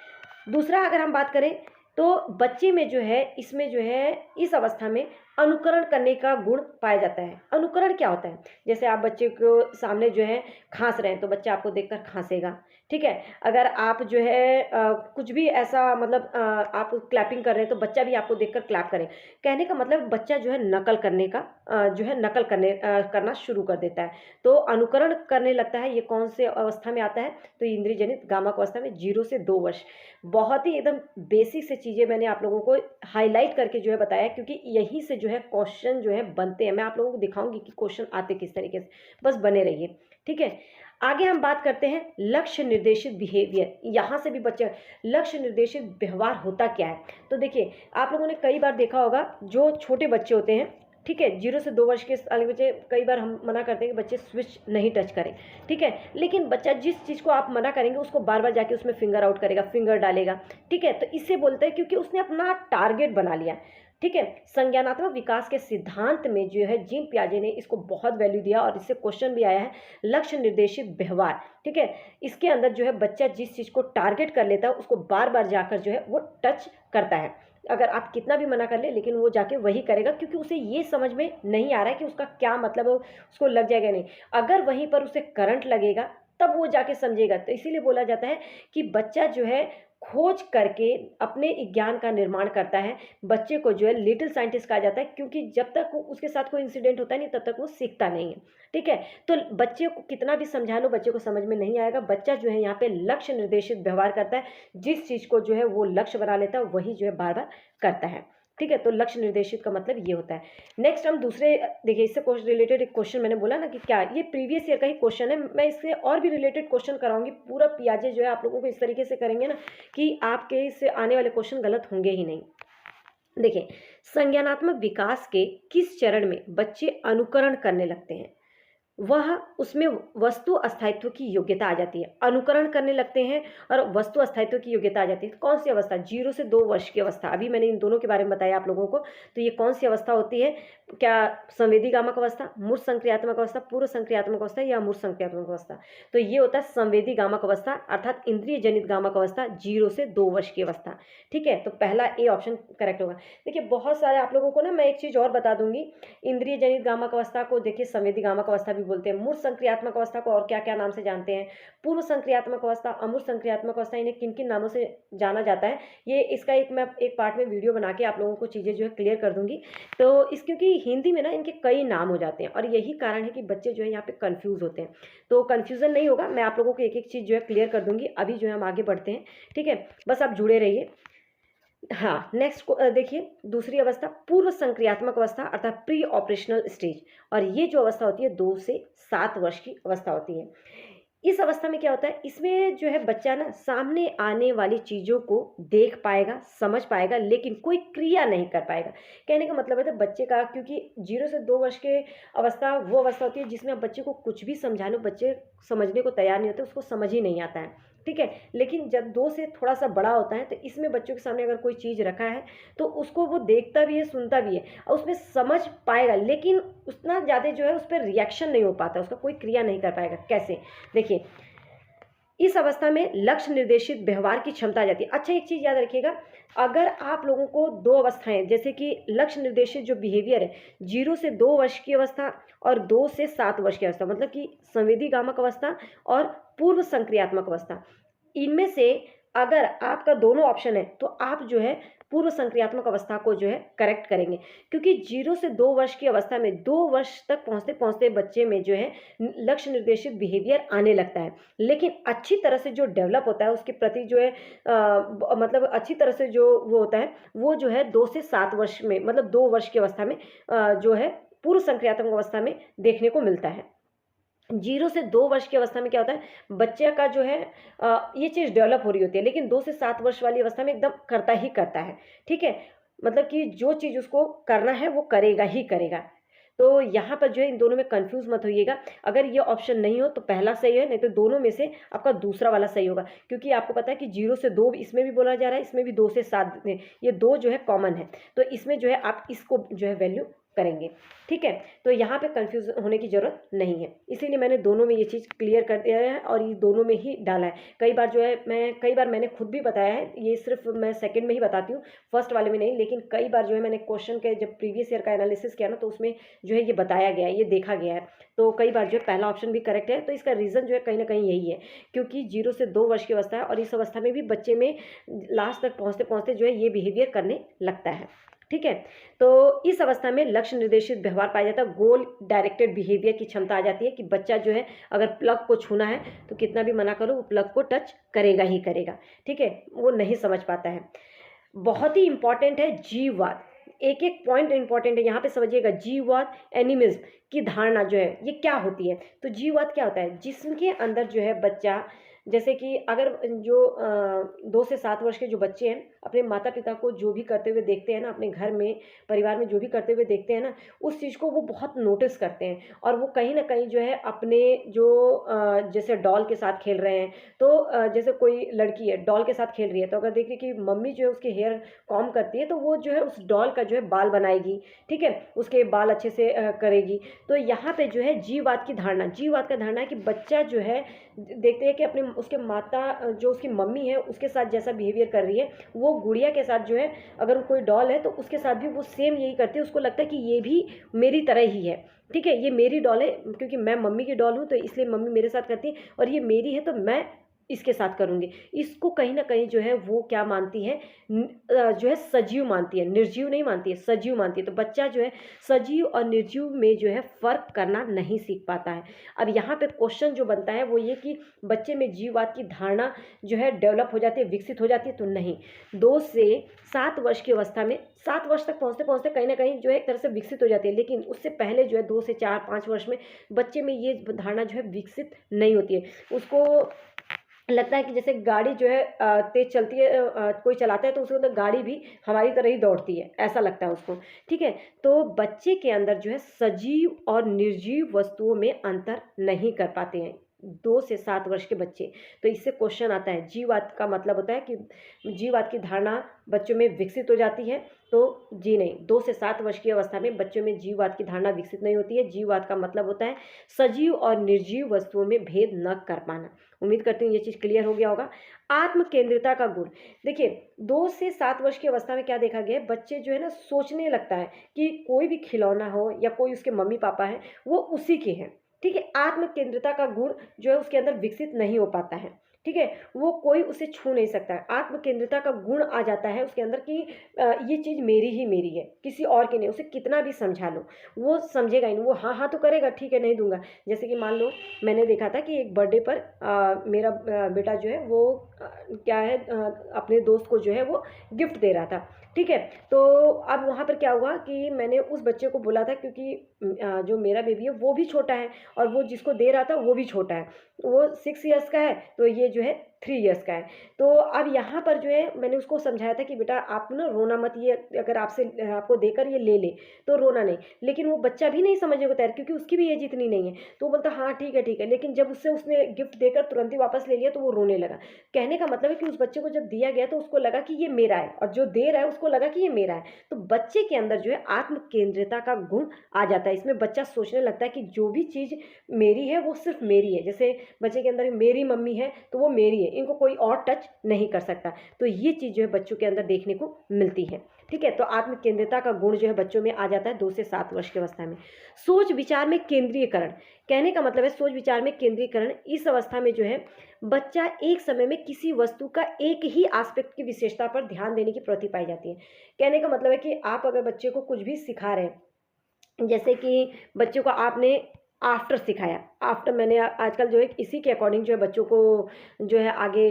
दूसरा अगर हम बात करें तो बच्चे में जो है इसमें जो है इस अवस्था में अनुकरण करने का गुण पाया जाता है। अनुकरण क्या होता है, जैसे आप बच्चे को सामने जो है खांस रहे हैं तो बच्चा आपको देखकर खांसेगा, ठीक है। अगर आप जो है कुछ भी ऐसा मतलब आप क्लैपिंग कर रहे हैं तो बच्चा भी आपको देखकर क्लैप करे। कहने का मतलब बच्चा जो है नकल करने का करना शुरू कर देता है, तो अनुकरण करने लगता है। ये कौन से अवस्था में आता है, तो इंद्रिय जनित गामक अवस्था में 0 से 2 वर्ष। बहुत ही एकदम बेसिक से चीज़ें मैंने आप लोगों को हाईलाइट करके जो है बताया, क्योंकि यहीं से जो है क्वेश्चन जो है बनते हैं। मैं आप लोगों को दिखाऊंगी कि क्वेश्चन आते किस तरीके से, बस बने रहिए, ठीक है। आगे हम बात करते हैं लक्ष्य निर्देशित बिहेवियर। यहाँ से भी बच्चे लक्ष्य निर्देशित व्यवहार होता क्या है, तो देखिए आप लोगों ने कई बार देखा होगा जो छोटे बच्चे होते हैं ठीक है। 0 से 2 वर्ष के वाले बच्चे, कई बार हम मना करते हैं कि बच्चे स्विच नहीं टच करें, ठीक है, लेकिन बच्चा जिस चीज़ को आप मना करेंगे उसको बार बार जाके उसमें फिंगर आउट करेगा, फिंगर डालेगा, ठीक है। तो इससे बोलते हैं क्योंकि उसने अपना टारगेट बना लिया, ठीक है। संज्ञानात्मक विकास के सिद्धांत में जो है जीन पियाजे ने इसको बहुत वैल्यू दिया और इससे क्वेश्चन भी आया है, लक्ष्य निर्देशित व्यवहार, ठीक है। इसके अंदर जो है बच्चा जिस चीज़ को टारगेट कर लेता है उसको बार बार जाकर जो है वो टच करता है। अगर आप कितना भी मना कर ले लेकिन वो जाके वही करेगा, क्योंकि उसे ये समझ में नहीं आ रहा है कि उसका क्या मतलब है, उसको लग जाएगा नहीं। अगर वहीं पर उसे करंट लगेगा तब वो जाके समझेगा। तो इसीलिए बोला जाता है कि बच्चा जो है खोज करके अपने ज्ञान का निर्माण करता है। बच्चे को जो है लिटिल साइंटिस्ट कहा जाता है, क्योंकि जब तक उसके साथ कोई इंसिडेंट होता है नहीं तब तक वो सीखता नहीं है, ठीक है। तो बच्चे को कितना भी समझा लो बच्चे को समझ में नहीं आएगा। बच्चा जो है यहाँ पे लक्ष्य निर्देशित व्यवहार करता है, जिस चीज़ को जो है वो लक्ष्य बना लेता है वही जो है बार बार करता है, ठीक है। तो लक्ष्य निर्देशित का मतलब ये होता है। नेक्स्ट हम दूसरे, देखिए इससे रिलेटेड एक क्वेश्चन मैंने बोला ना कि क्या ये प्रीवियस ईयर का ही क्वेश्चन है, मैं इससे और भी रिलेटेड क्वेश्चन कराऊंगी। पूरा पियाजे जो है आप लोगों को इस तरीके से करेंगे ना कि आपके इससे आने वाले क्वेश्चन गलत होंगे ही नहीं। देखिए, संज्ञानात्मक विकास के किस चरण में बच्चे अनुकरण करने लगते हैं, वह उसमें वस्तु अस्थायित्व की योग्यता आ जाती है। अनुकरण करने लगते हैं और वस्तु अस्थायित्व की योग्यता आ जाती है। कौन सी अवस्था? 0 से 2 वर्ष की अवस्था। अभी मैंने इन दोनों के बारे में बताया आप लोगों को। तो ये कौन सी अवस्था होती है? क्या संवेदीगामक अवस्था, मूर्त संक्रियात्मक अवस्था, पूर्व संक्रियात्मक अवस्था या मूर्त संक्रियात्मक अवस्था? तो ये होता है संवेदीगामक अवस्था, अर्थात इंद्रिय जनित गामक अवस्था, 0 से 2 वर्ष की अवस्था, ठीक है। तो पहला ए ऑप्शन करेक्ट होगा। देखिए बहुत सारे आप लोगों को ना मैं एक चीज़ और बता दूंगी, इंद्रिय जनित गामक अवस्था को देखिए संवेदीगामक अवस्था भी बोलते हैं। मूर्त संक्रियात्मक अवस्था को और क्या क्या नाम से जानते हैं? पूर्व संक्रियात्मक अवस्था, अमूर्त संक्रियात्मक अवस्था, इन्हें किन किन नामों से जाना जाता है, ये इसका मैं एक पार्ट में वीडियो बना के आप लोगों को चीज़ें जो है क्लियर कर दूंगी। तो इस क्योंकि हिंदी में ना इनके कई नाम हो जाते हैं और यही कारण है कि बच्चे जो है यहाँ पे कंफ्यूज होते हैं। तो कंफ्यूजन नहीं होगा, मैं आप लोगों को एक एक चीज़ जो है क्लियर कर दूंगी। अभी जो है हम आगे बढ़ते हैं, ठीक है, बस आप जुड़े रहिए। हाँ, नेक्स्ट देखिए दूसरी अवस्था पूर्व संक्रियात्मक अवस्था अर्थात प्री ऑपरेशनल स्टेज, और ये जो अवस्था होती है 2 से 7 वर्ष की अवस्था होती है। इस अवस्था में क्या होता है, इसमें जो है बच्चा ना सामने आने वाली चीज़ों को देख पाएगा, समझ पाएगा, लेकिन कोई क्रिया नहीं कर पाएगा। कहने का मतलब है तो बच्चे का, क्योंकि 0 से 2 वर्ष के अवस्था वो अवस्था होती है जिसमें आप बच्चे को कुछ भी समझा लो बच्चे समझने को तैयार नहीं होते, उसको समझ ही नहीं आता है, ठीक है। लेकिन जब 2 से थोड़ा सा बड़ा होता है तो इसमें बच्चों के सामने अगर कोई चीज़ रखा है तो उसको वो देखता भी है, सुनता भी है और उसमें समझ पाएगा, लेकिन उतना ज़्यादा जो है उस पर रिएक्शन नहीं हो पाता, उसका कोई क्रिया नहीं कर पाएगा। कैसे? देखिए इस अवस्था में लक्ष्य निर्देशित व्यवहार की क्षमता आ जाती है। अच्छा एक चीज़ याद रखिएगा, अगर आप लोगों को 2 अवस्थाएं जैसे कि लक्ष्य निर्देशित जो बिहेवियर है 0 से 2 वर्ष की अवस्था और 2 से 7 वर्ष की अवस्था, मतलब कि संवेदीगामक अवस्था और पूर्व संक्रियात्मक अवस्था, इनमें से अगर आपका दोनों ऑप्शन है तो आप जो है पूर्व संक्रियात्मक अवस्था को जो है करेक्ट करेंगे, क्योंकि 0 से 2 वर्ष की अवस्था में 2 वर्ष तक पहुंचते पहुंचते बच्चे में जो है लक्ष्य निर्देशित बिहेवियर आने लगता है, लेकिन अच्छी तरह से जो डेवलप होता है उसके प्रति जो है मतलब अच्छी तरह से जो वो होता है वो जो है 2 से 7 वर्ष में, मतलब 2 वर्ष की अवस्था में जो है पूर्व संक्रियात्मक अवस्था में देखने को मिलता है। 0 से 2 वर्ष की अवस्था में क्या होता है, बच्चे का जो है ये चीज़ डेवलप हो रही होती है, लेकिन 2 से 7 वर्ष वाली अवस्था में एकदम करता ही करता है, ठीक है। मतलब कि जो चीज़ उसको करना है वो करेगा ही करेगा। तो यहाँ पर जो है इन दोनों में कंफ्यूज मत होइएगा। अगर ये ऑप्शन नहीं हो तो पहला सही है, नहीं तो दोनों में से आपका दूसरा वाला सही होगा, क्योंकि आपको पता है कि 0 से 2 इसमें भी बोला जा रहा है, इसमें भी 2 से 7, ये 2 जो है कॉमन है, तो इसमें जो है आप इसको जो है वैल्यू करेंगे, ठीक है। तो यहाँ पे कंफ्यूज होने की ज़रूरत नहीं है, इसीलिए मैंने दोनों में ये चीज़ क्लियर कर दिया है और ये दोनों में ही डाला है। कई बार मैंने खुद भी बताया है, ये सिर्फ मैं सेकंड में ही बताती हूँ, फर्स्ट वाले में नहीं, लेकिन कई बार जो है मैंने क्वेश्चन के जब प्रीवियस ईयर का एनालिसिस किया ना तो उसमें जो है ये बताया गया है, ये देखा गया है। तो कई बार जो है पहला ऑप्शन भी करेक्ट है, तो इसका रीज़न जो है कहीं ना कहीं यही है, क्योंकि 0 से 2 वर्ष की अवस्था है और इस अवस्था में भी बच्चे में लास्ट तक पहुँचते पहुँचते जो है ये बिहेवियर करने लगता है, ठीक है। तो इस अवस्था में लक्ष्य निर्देशित व्यवहार पाया जाता है, गोल डायरेक्टेड बिहेवियर की क्षमता आ जाती है कि बच्चा जो है अगर प्लग को छूना है तो कितना भी मना करो वो प्लग को टच करेगा ही करेगा, ठीक है, वो नहीं समझ पाता है। बहुत ही इंपॉर्टेंट है जीववाद, एक एक पॉइंट इंपॉर्टेंट है यहाँ पे समझिएगा। जीववाद एनिमिज्म की धारणा जो है ये क्या होती है, तो जीववाद क्या होता है, जिसके अंदर जो है बच्चा जैसे कि अगर जो 2 से 7 वर्ष के जो बच्चे हैं, अपने माता पिता को जो भी करते हुए देखते हैं ना, अपने घर में, परिवार में जो भी करते हुए देखते हैं ना, उस चीज़ को वो बहुत नोटिस करते हैं और वो कहीं न कहीं जो है अपने जो जैसे डॉल के साथ खेल रहे हैं, तो जैसे कोई लड़की है, डॉल के साथ खेल रही है, तो अगर देख रही है कि मम्मी जो है उसके हेयर कॉम्ब करती है, तो वो जो है उस डॉल का जो है बाल बनाएगी, ठीक है? उसके बाल अच्छे से करेगी। तो यहाँ पे जो है जीववाद की धारणा, जीववाद का धारणा है कि बच्चा जो है देखते हैं कि अपने उसके माता जो उसकी मम्मी है उसके साथ जैसा बिहेवियर कर रही है, वो गुड़िया के साथ जो है, अगर कोई डॉल है तो उसके साथ भी वो सेम यही करती है। उसको लगता है कि ये भी मेरी तरह ही है, ठीक है? ये मेरी डॉल है क्योंकि मैं मम्मी की डॉल हूँ, तो इसलिए मम्मी मेरे साथ करती है और ये मेरी है तो मैं इसके साथ करूँगी। इसको कहीं न कहीं जो है वो क्या मानती है, जो है सजीव मानती है, निर्जीव नहीं मानती है, सजीव मानती है। तो बच्चा जो है सजीव और निर्जीव में जो है फ़र्क करना नहीं सीख पाता है। अब यहाँ पे क्वेश्चन जो बनता है वो ये कि बच्चे में जीववाद की धारणा जो है डेवलप हो जाती है, विकसित हो जाती है? तो नहीं। 2 से 7 वर्ष की अवस्था में, 7 वर्ष तक पहुँचते-पहुँचते कहीं न कहीं जो है एक तरह से विकसित हो जाती है, लेकिन उससे पहले जो है 2 से 4-5 वर्ष में बच्चे में ये धारणा जो है विकसित नहीं होती है। उसको लगता है कि जैसे गाड़ी जो है तेज़ चलती है, कोई चलाता है तो उसको लगता है गाड़ी भी हमारी तरह ही दौड़ती है, ऐसा लगता है उसको, ठीक है? तो बच्चे के अंदर जो है सजीव और निर्जीव वस्तुओं में अंतर नहीं कर पाते हैं 2 से 7 वर्ष के बच्चे। तो इससे क्वेश्चन आता है, जीववाद का मतलब होता है कि जीववाद की धारणा बच्चों में विकसित हो जाती है, तो जी नहीं, 2 से 7 वर्ष की अवस्था में बच्चों में जीववाद की धारणा विकसित नहीं होती है। जीववाद का मतलब होता है सजीव और निर्जीव वस्तुओं में भेद न कर पाना। उम्मीद करती हूँ ये चीज़ क्लियर हो गया होगा। आत्म केंद्रिता का गुण, देखिए 2 से 7 वर्ष की अवस्था में क्या देखा गया है, बच्चे जो है ना सोचने लगता है कि कोई भी खिलौना हो या कोई उसके मम्मी पापा हैं, वो उसी के हैं, ठीक है? आत्म केंद्रिता का गुण जो है उसके अंदर विकसित नहीं हो पाता है, ठीक है? वो कोई उसे छू नहीं सकता है। आत्म केंद्रिता का गुण आ जाता है उसके अंदर कि ये चीज़ मेरी ही मेरी है, किसी और की नहीं। उसे कितना भी समझा लो, वो समझेगा ही नहीं। वो हाँ, हाँ तो करेगा, ठीक है नहीं दूँगा। जैसे कि मान लो मैंने देखा था कि एक बर्थडे पर मेरा बेटा जो है वो क्या है, अपने दोस्त को जो है वो गिफ्ट दे रहा था, ठीक है? तो अब वहाँ पर क्या हुआ कि मैंने उस बच्चे को बोला था, क्योंकि जो मेरा बेबी है वो भी छोटा है और वो जिसको दे रहा था वो भी छोटा है। वो 6 इयर्स का है, तो ये जो है 3 इयर्स का है। तो अब यहाँ पर जो है मैंने उसको समझाया था कि बेटा आप ना रोना मत, ये अगर आपसे आपको देकर ये ले ले तो रोना नहीं। लेकिन वो बच्चा भी नहीं समझने को तैयार, क्योंकि उसकी भी एज इतनी नहीं है। तो वो बोलता हाँ ठीक है, ठीक है। लेकिन जब उसने गिफ्ट देकर तुरंत ही वापस ले लिया तो वो रोने लगा। कहने का मतलब है कि उस बच्चे को जब दिया गया तो उसको लगा कि ये मेरा है, और जो दे रहा है उसको लगा कि ये मेरा है। तो बच्चे के अंदर जो है आत्म केंद्रिता का गुण आ जाता है। इसमें बच्चा सोचने लगता है कि जो भी चीज़ मेरी है वो सिर्फ मेरी है। जैसे बच्चे के अंदर मेरी मम्मी है तो वो मेरी है, इनको कोई और टच नहीं कर सकता। तो ये चीज़ जो है बच्चों के अंदर देखने को मिलती है, ठीक है? तो आत्म केंद्रिता का गुण जो है बच्चों में आ जाता है 2 से 7 वर्ष की अवस्था में। सोच विचार में केंद्रीयकरण, कहने का मतलब है सोच विचार में केंद्रीकरण, इस अवस्था में जो है बच्चा एक समय में किसी वस्तु का एक ही एस्पेक्ट की विशेषता पर ध्यान देने की प्रवृत्ति पाई जाती है। कहने का मतलब है कि आप अगर बच्चे को कुछ भी सिखा रहे हैं, जैसे कि बच्चों को आपने आफ्टर सिखाया, आफ्टर मैंने आजकल जो है इसी के अकॉर्डिंग जो है बच्चों को जो है आगे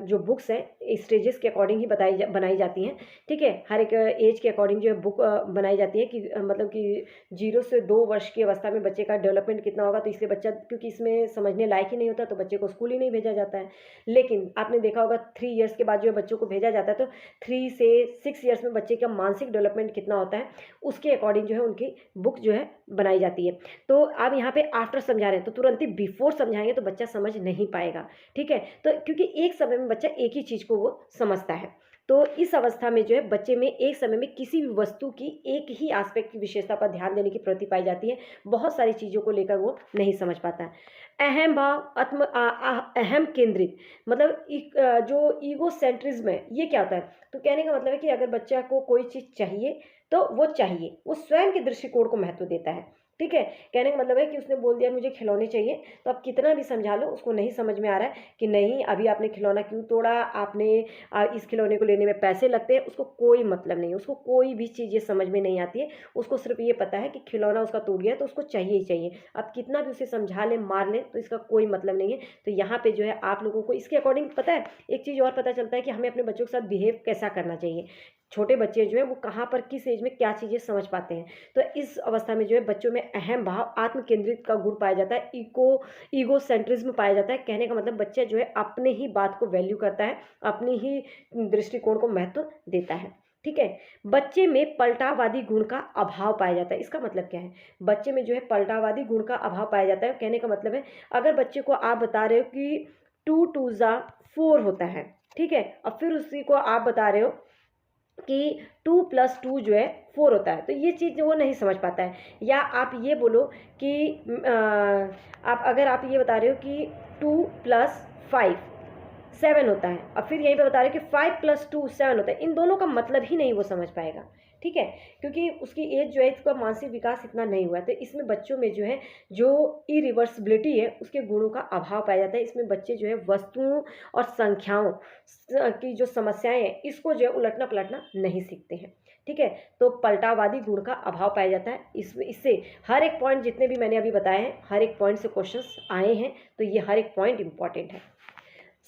जो बुक्स हैं स्टेजेस के अकॉर्डिंग ही बनाई जाती हैं, ठीक है? हर एक एज के अकॉर्डिंग जो है बुक बनाई जाती है कि मतलब कि 0 से 2 वर्ष की अवस्था में बच्चे का डेवलपमेंट कितना होगा, तो इसलिए बच्चा, क्योंकि इसमें समझने लायक ही नहीं होता तो बच्चे को स्कूल ही नहीं भेजा जाता है। लेकिन आपने देखा होगा 3 इयर्स के बाद जो है बच्चों को भेजा जाता है, तो 3 से 6 इयर्स में बच्चे का मानसिक डेवलपमेंट कितना होता है उसके अकॉर्डिंग जो है उनकी बुक जो है बनाई जाती है। तो आप यहाँ पे आफ्टर समझा रहे हैं तो तुरंत ही बिफोर समझाएंगे तो बच्चा समझ नहीं पाएगा, ठीक है? तो क्योंकि एक समय में बच्चा एक ही चीज़ को वो समझता है। तो इस अवस्था में जो है बच्चे में एक समय में किसी भी वस्तु की एक ही एस्पेक्ट की विशेषता पर ध्यान देने की प्रवृत्ति पाई जाती है। बहुत सारी चीज़ों को लेकर वो नहीं समझ पाता है। अहम भाव, अहम केंद्रित, मतलब जो ईगो सेंट्रिज्म है, ये क्या होता है? तो कहने का मतलब है कि अगर बच्चा को कोई चीज़ चाहिए तो वो चाहिए, वो स्वयं के दृष्टिकोण को महत्व देता है, ठीक है? कहने का मतलब है कि उसने बोल दिया मुझे खिलौने चाहिए, तो आप कितना भी समझा लो उसको नहीं समझ में आ रहा है कि नहीं अभी आपने खिलौना क्यों तोड़ा, आपने इस खिलौने को लेने में पैसे लगते हैं, उसको कोई मतलब नहीं है, उसको कोई भी चीज़ ये समझ में नहीं आती है। उसको सिर्फ ये पता है कि खिलौना उसका टूट गया तो उसको चाहिए ही चाहिए। आप कितना भी उसे समझा लें, मार लें, तो इसका कोई मतलब नहीं है। तो यहाँ पे जो है आप लोगों को इसके अकॉर्डिंग पता है एक चीज़ और पता चलता है कि हमें अपने बच्चों के साथ बिहेव कैसा करना चाहिए। छोटे बच्चे जो है वो कहाँ पर किस एज में क्या चीज़ें समझ पाते हैं। तो इस अवस्था में जो है बच्चों में अहम भाव आत्म केंद्रित का गुण पाया जाता है, ईगो सेंट्रिज्म पाया जाता है। कहने का मतलब बच्चा जो है अपने ही बात को वैल्यू करता है, अपनी ही दृष्टिकोण को महत्व देता है। ठीक है, बच्चे में पलटावादी गुण का अभाव पाया जाता है। इसका मतलब क्या है, बच्चे में जो है पलटावादी गुण का अभाव पाया जाता है। कहने का मतलब है अगर बच्चे को आप बता रहे हो कि 2 2 4 होता है, ठीक है, अब फिर उसी को आप बता रहे हो कि 2 + 2 जो है 4 होता है, तो ये चीज़ वो नहीं समझ पाता है। या आप ये बोलो कि आप अगर आप ये बता रहे हो कि 2 + 5 7 होता है, अब फिर यहीं पे बता रहे हैं कि 5 + 2 7 होता है, इन दोनों का मतलब ही नहीं वो समझ पाएगा। ठीक है, क्योंकि उसकी एज जो है, इसका मानसिक विकास इतना नहीं हुआ है। तो इसमें बच्चों में जो है जो इरिवर्सिबिलिटी है उसके गुणों का अभाव पाया जाता है। इसमें बच्चे जो है वस्तुओं और संख्याओं की जो समस्याएं हैं इसको जो है उलटना पलटना नहीं सीखते हैं। ठीक है, तो पलटावादी गुण का अभाव पाया जाता है। इससे हर एक पॉइंट जितने भी मैंने अभी बताए हैं, हर एक पॉइंट से क्वेश्चंस आए हैं, तो ये हर एक पॉइंट इंपॉर्टेंट है।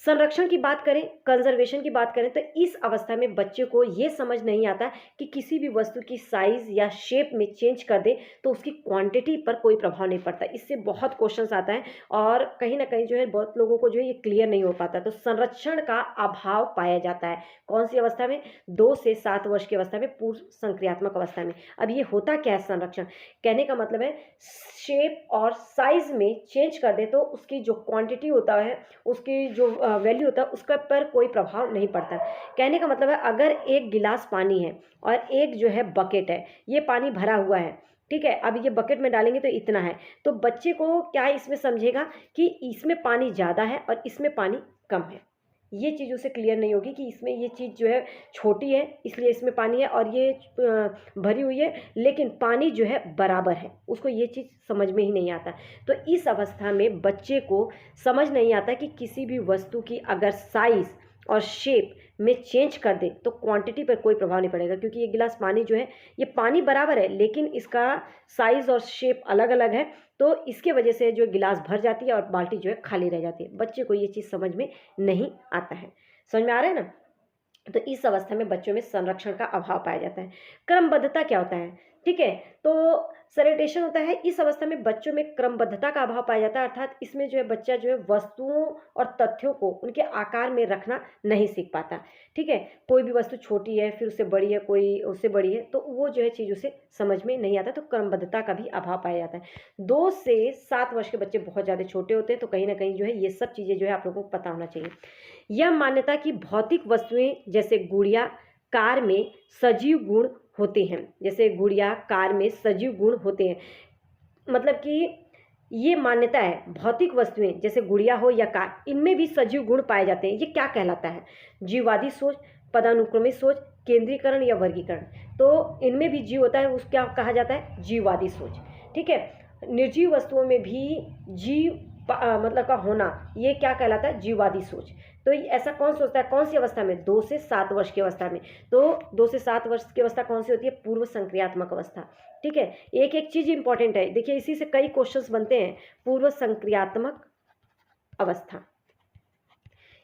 संरक्षण की बात करें, कंजर्वेशन की बात करें, तो इस अवस्था में बच्चे को ये समझ नहीं आता कि किसी भी वस्तु की साइज या शेप में चेंज कर दे तो उसकी क्वांटिटी पर कोई प्रभाव नहीं पड़ता। इससे बहुत क्वेश्चंस आता है और कहीं ना कहीं जो है बहुत लोगों को जो है ये क्लियर नहीं हो पाता। तो संरक्षण का अभाव पाया जाता है कौन सी अवस्था में, 2 से 7 वर्ष की अवस्था में, पूर्व संक्रियात्मक अवस्था में। अब ये होता क्या है संरक्षण, कहने का मतलब है शेप और साइज में चेंज कर दे तो उसकी जो क्वांटिटी होता है, उसकी जो वैल्यू होता है, उसका पर कोई प्रभाव नहीं पड़ता। कहने का मतलब है अगर एक गिलास पानी है और एक जो है बकेट है, ये पानी भरा हुआ है, ठीक है, अब ये बकेट में डालेंगे तो इतना है, तो बच्चे को क्या इसमें समझेगा कि इसमें पानी ज़्यादा है और इसमें पानी कम है। ये चीज़ उसे क्लियर नहीं होगी कि इसमें ये चीज़ जो है छोटी है इसलिए इसमें पानी है और ये भरी हुई है लेकिन पानी जो है बराबर है, उसको ये चीज़ समझ में ही नहीं आता। तो इस अवस्था में बच्चे को समझ नहीं आता कि किसी भी वस्तु की अगर साइज़ और शेप में चेंज कर दे तो क्वांटिटी पर कोई प्रभाव नहीं पड़ेगा, क्योंकि ये गिलास पानी जो है ये पानी बराबर है लेकिन इसका साइज़ और शेप अलग अलग है, तो इसके वजह से जो गिलास भर जाती है और बाल्टी जो है खाली रह जाती है। बच्चे को ये चीज़ समझ में नहीं आता है। समझ में आ रहा है ना। तो इस अवस्था में बच्चों में संरक्षण का अभाव पाया जाता है। क्रमबद्धता क्या होता है, ठीक है, तो सैनिटेशन होता है। इस अवस्था में बच्चों में क्रमबद्धता का अभाव पाया जाता है, अर्थात इसमें जो है बच्चा जो है वस्तुओं और तथ्यों को उनके आकार में रखना नहीं सीख पाता। ठीक है, कोई भी वस्तु छोटी है फिर उससे बड़ी है, कोई उससे बड़ी है, तो वो जो है चीज़ उसे समझ में नहीं आता, तो क्रमबद्धता का भी अभाव पाया जाता है। 2 से 7 वर्ष के बच्चे बहुत ज़्यादा छोटे होते हैं, तो कहीं ना कहीं जो है ये सब चीज़ें जो है आप लोगों को पता होना चाहिए। यह मान्यता कि भौतिक वस्तुएं जैसे गुड़िया कार में सजीव गुण होते हैं, जैसे गुड़िया कार में सजीव गुण होते हैं, मतलब कि ये मान्यता है भौतिक वस्तुएं जैसे गुड़िया हो या कार, इनमें भी सजीव गुण पाए जाते हैं। ये क्या कहलाता है, जीववादी सोच, पदानुक्रमित सोच, केंद्रीकरण या वर्गीकरण। तो इनमें भी जीव होता है, उस क्या कहा जाता है, जीववादी सोच। ठीक है, निर्जीव वस्तुओं में भी जीव मतलब का होना, ये क्या कहलाता है, जीववादी सोच। तो ऐसा कौन सोचता है, कौन सी अवस्था में, 2 से 7 वर्ष की अवस्था में। तो 2 से 7 वर्ष की अवस्था कौन सी होती है, पूर्व संक्रियात्मक अवस्था। ठीक है, एक एक चीज इंपॉर्टेंट है, देखिए इसी से कई क्वेश्चंस बनते हैं। पूर्व संक्रियात्मक अवस्था,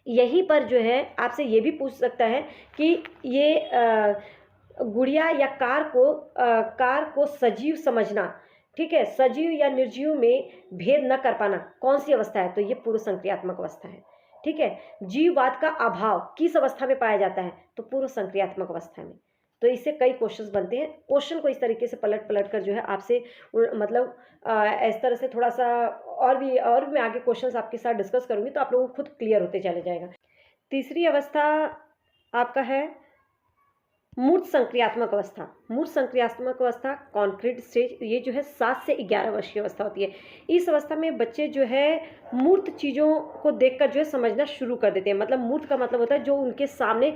यहीं पर जो है आपसे ये भी पूछ सकता है कि ये गुड़िया या कार को सजीव समझना, ठीक है, सजीव या निर्जीव में भेद न कर पाना कौन सी अवस्था है, तो ये पूर्व संक्रियात्मक अवस्था है। ठीक है, जीववाद का अभाव किस अवस्था में पाया जाता है, तो पूर्व संक्रियात्मक अवस्था में। तो इससे कई क्वेश्चंस बनते हैं। क्वेश्चन को इस तरीके से पलट पलट कर जो है आपसे मतलब इस तरह से थोड़ा सा और भी मैं आगे क्वेश्चंस आपके साथ डिस्कस करूंगी तो आप लोगों को खुद क्लियर होते चले जाएगा। तीसरी अवस्था आपका है मूर्त संक्रियात्मक अवस्था। मूर्त संक्रियात्मक अवस्था कॉन्क्रीट स्टेज, ये जो है 7 से 11 वर्ष की अवस्था होती है। इस अवस्था में बच्चे जो है मूर्त चीज़ों को देखकर जो है समझना शुरू कर देते हैं। मतलब मूर्त का मतलब होता है जो उनके सामने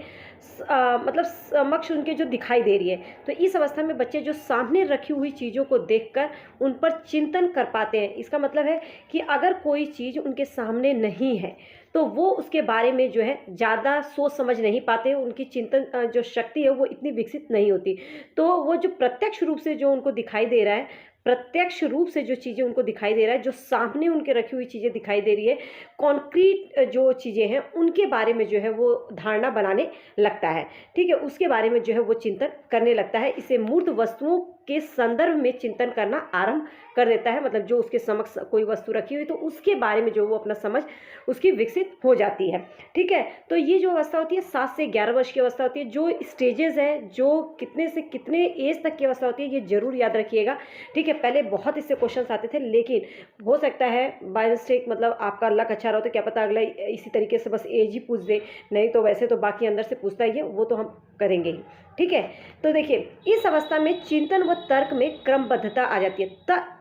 मतलब समक्ष उनके जो दिखाई दे रही है। तो इस अवस्था में बच्चे जो सामने रखी हुई चीज़ों को देखकर उन पर चिंतन कर पाते हैं। इसका मतलब है कि अगर कोई चीज़ उनके सामने नहीं है तो वो उसके बारे में जो है ज़्यादा सोच समझ नहीं पाते, उनकी चिंतन जो शक्ति है वो इतनी विकसित नहीं होती। तो वो जो प्रत्यक्ष रूप से जो उनको दिखाई दे रहा है, प्रत्यक्ष रूप से जो चीज़ें उनको दिखाई दे रहा है, जो सामने उनके रखी हुई चीज़ें दिखाई दे रही है, कॉन्क्रीट जो चीज़ें हैं उनके बारे में जो है वो धारणा बनाने लगता है। ठीक है, उसके बारे में जो है वो चिंतन करने लगता है। इसे मूर्त वस्तुओं के संदर्भ में चिंतन करना आरंभ कर देता है। मतलब जो उसके समक्ष कोई वस्तु रखी हुई तो उसके बारे में जो वो अपना समझ उसकी विकसित हो जाती है। ठीक है, तो ये जो अवस्था होती है 7 से 11 वर्ष की अवस्था होती है। जो स्टेजेस है, जो कितने से कितने एज तक की अवस्था होती है, ये जरूर याद रखिएगा। ठीक है, पहले बहुत इससे क्वेश्चन आते थे, लेकिन हो सकता है बाय मिस्टेक, मतलब आपका लक अच्छा रहा तो क्या पता अगला इसी तरीके से बस एज ही पूछ दे, नहीं तो वैसे तो बाकी अंदर से पूछता ही है, वो तो हम करेंगे ही। ठीक है, तो देखिए इस अवस्था में चिंतन व तर्क में क्रमबद्धता आ जाती है।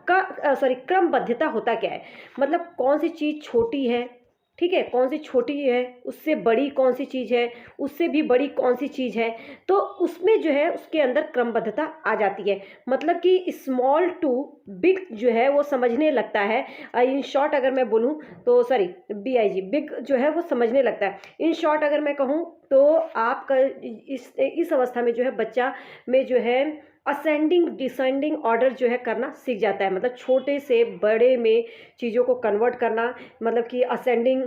क्रमबद्धता होता क्या है, मतलब कौन सी चीज़ छोटी है, ठीक है, कौन सी छोटी है, उससे बड़ी कौन सी चीज़ है, उससे भी बड़ी कौन सी चीज़ है, तो उसमें जो है उसके अंदर क्रमबद्धता आ जाती है। मतलब कि स्मॉल टू बिग जो है वो समझने लगता है। इन शॉर्ट अगर मैं बोलूँ तो सॉरी BIG बिग जो है वो समझने लगता है। इन शॉर्ट अगर मैं कहूँ तो आपका इस अवस्था में जो है बच्चा में जो है असेंडिंग डिसेंडिंग ऑर्डर जो है करना सीख जाता है। मतलब छोटे से बड़े में चीज़ों को कन्वर्ट करना, मतलब कि असेंडिंग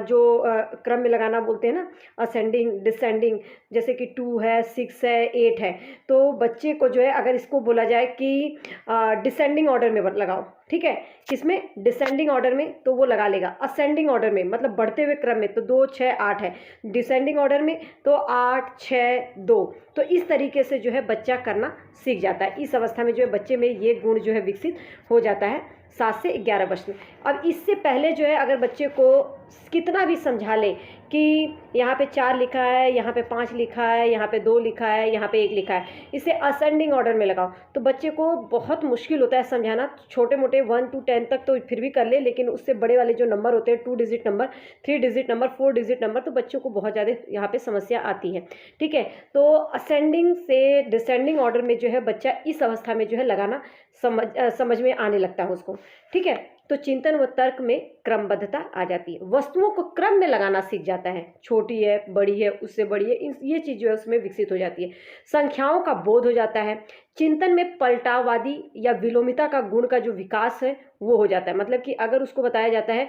जो क्रम में लगाना बोलते हैं ना, असेंडिंग डिसेंडिंग, जैसे कि 2 है, 6 है, 8 है, तो बच्चे को जो है अगर इसको बोला जाए कि डिसेंडिंग ऑर्डर में लगाओ, ठीक है, किसमें, डिसेंडिंग ऑर्डर में, तो वो लगा लेगा। असेंडिंग ऑर्डर में मतलब बढ़ते हुए क्रम में तो 2 6 8 है, डिसेंडिंग ऑर्डर में तो 8 6 2, तो इस तरीके से जो है बच्चा करना सीख जाता है। इस अवस्था में जो है बच्चे में ये गुण जो है विकसित हो जाता है 7 से 11 वर्ष में। अब इससे पहले जो है अगर बच्चे को कितना भी समझा ले कि यहाँ पे 4 लिखा है, यहाँ पे 5 लिखा है, यहाँ पे 2 लिखा है, यहाँ पे 1 लिखा है, इसे असेंडिंग ऑर्डर में लगाओ, तो बच्चे को बहुत मुश्किल होता है समझाना। छोटे मोटे 1 to 10 तक तो फिर भी कर ले, लेकिन उससे बड़े वाले जो नंबर होते हैं, 2 digit number, 3 digit number, 4 digit number, तो बच्चों को बहुत ज़्यादा यहाँ पे समस्या आती है। ठीक है, तो असेंडिंग से डिसेंडिंग ऑर्डर में जो है बच्चा इस अवस्था में जो है लगाना समझ में आने लगता है उसको। ठीक है, तो चिंतन व तर्क में क्रमबद्धता आ जाती है। वस्तुओं को क्रम में लगाना सीख जाता है, छोटी है, बड़ी है, उससे बड़ी है, ये चीज़ जो है उसमें विकसित हो जाती है। संख्याओं का बोध हो जाता है। चिंतन में पलटावादी या विलोमिता का गुण का जो विकास है वो हो जाता है। मतलब कि अगर उसको बताया जाता है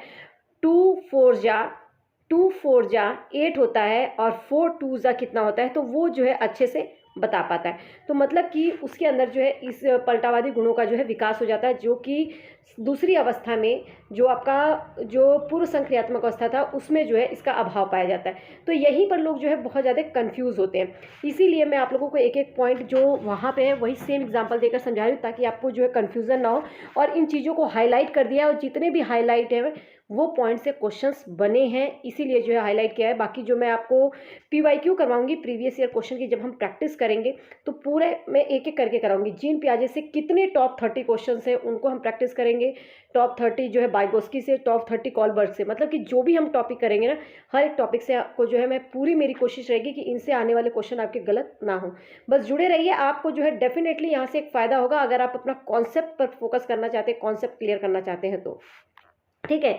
2 4 जा 8 होता है और 4 2 जा कितना होता है, तो वो जो है अच्छे से बता पाता है। तो मतलब कि उसके अंदर जो है इस पलटावादी गुणों का जो है विकास हो जाता है, जो कि दूसरी अवस्था में जो आपका जो पूर्व संक्रियात्मक अवस्था था उसमें जो है इसका अभाव पाया जाता है। तो यहीं पर लोग जो है बहुत ज़्यादा कंफ्यूज होते हैं। इसीलिए मैं आप लोगों को एक एक पॉइंट जो वहाँ पे है वही सेम एग्जांपल देकर समझा रही हूँ, ताकि आपको जो है कन्फ्यूज़न ना हो। और इन चीज़ों को हाईलाइट कर दिया, और जितने भी हाईलाइट है वो पॉइंट से क्वेश्चंस बने हैं, इसीलिए जो है हाईलाइट किया है। बाकी जो मैं आपको PYQ करवाऊंगी प्रीवियस ईयर क्वेश्चन की, जब हम प्रैक्टिस करेंगे तो पूरे मैं एक एक करके कराऊंगी। जीन पियाजे से कितने टॉप 30 क्वेश्चन हैं उनको हम प्रैक्टिस करेंगे, टॉप 30 जो है बाइगोस्की से, टॉप 30 कॉलबर्ग से। मतलब कि जो भी हम टॉपिक करेंगे ना, हर एक टॉपिक से आपको जो है मैं पूरी मेरी कोशिश रहेगी कि इनसे आने वाले क्वेश्चन आपके गलत ना हो। बस जुड़े रहिए, आपको जो है डेफिनेटली यहाँ से एक फ़ायदा होगा अगर आप अपना कॉन्सेप्ट पर फोकस करना चाहते हैं, कॉन्सेप्ट क्लियर करना चाहते हैं तो। ठीक है,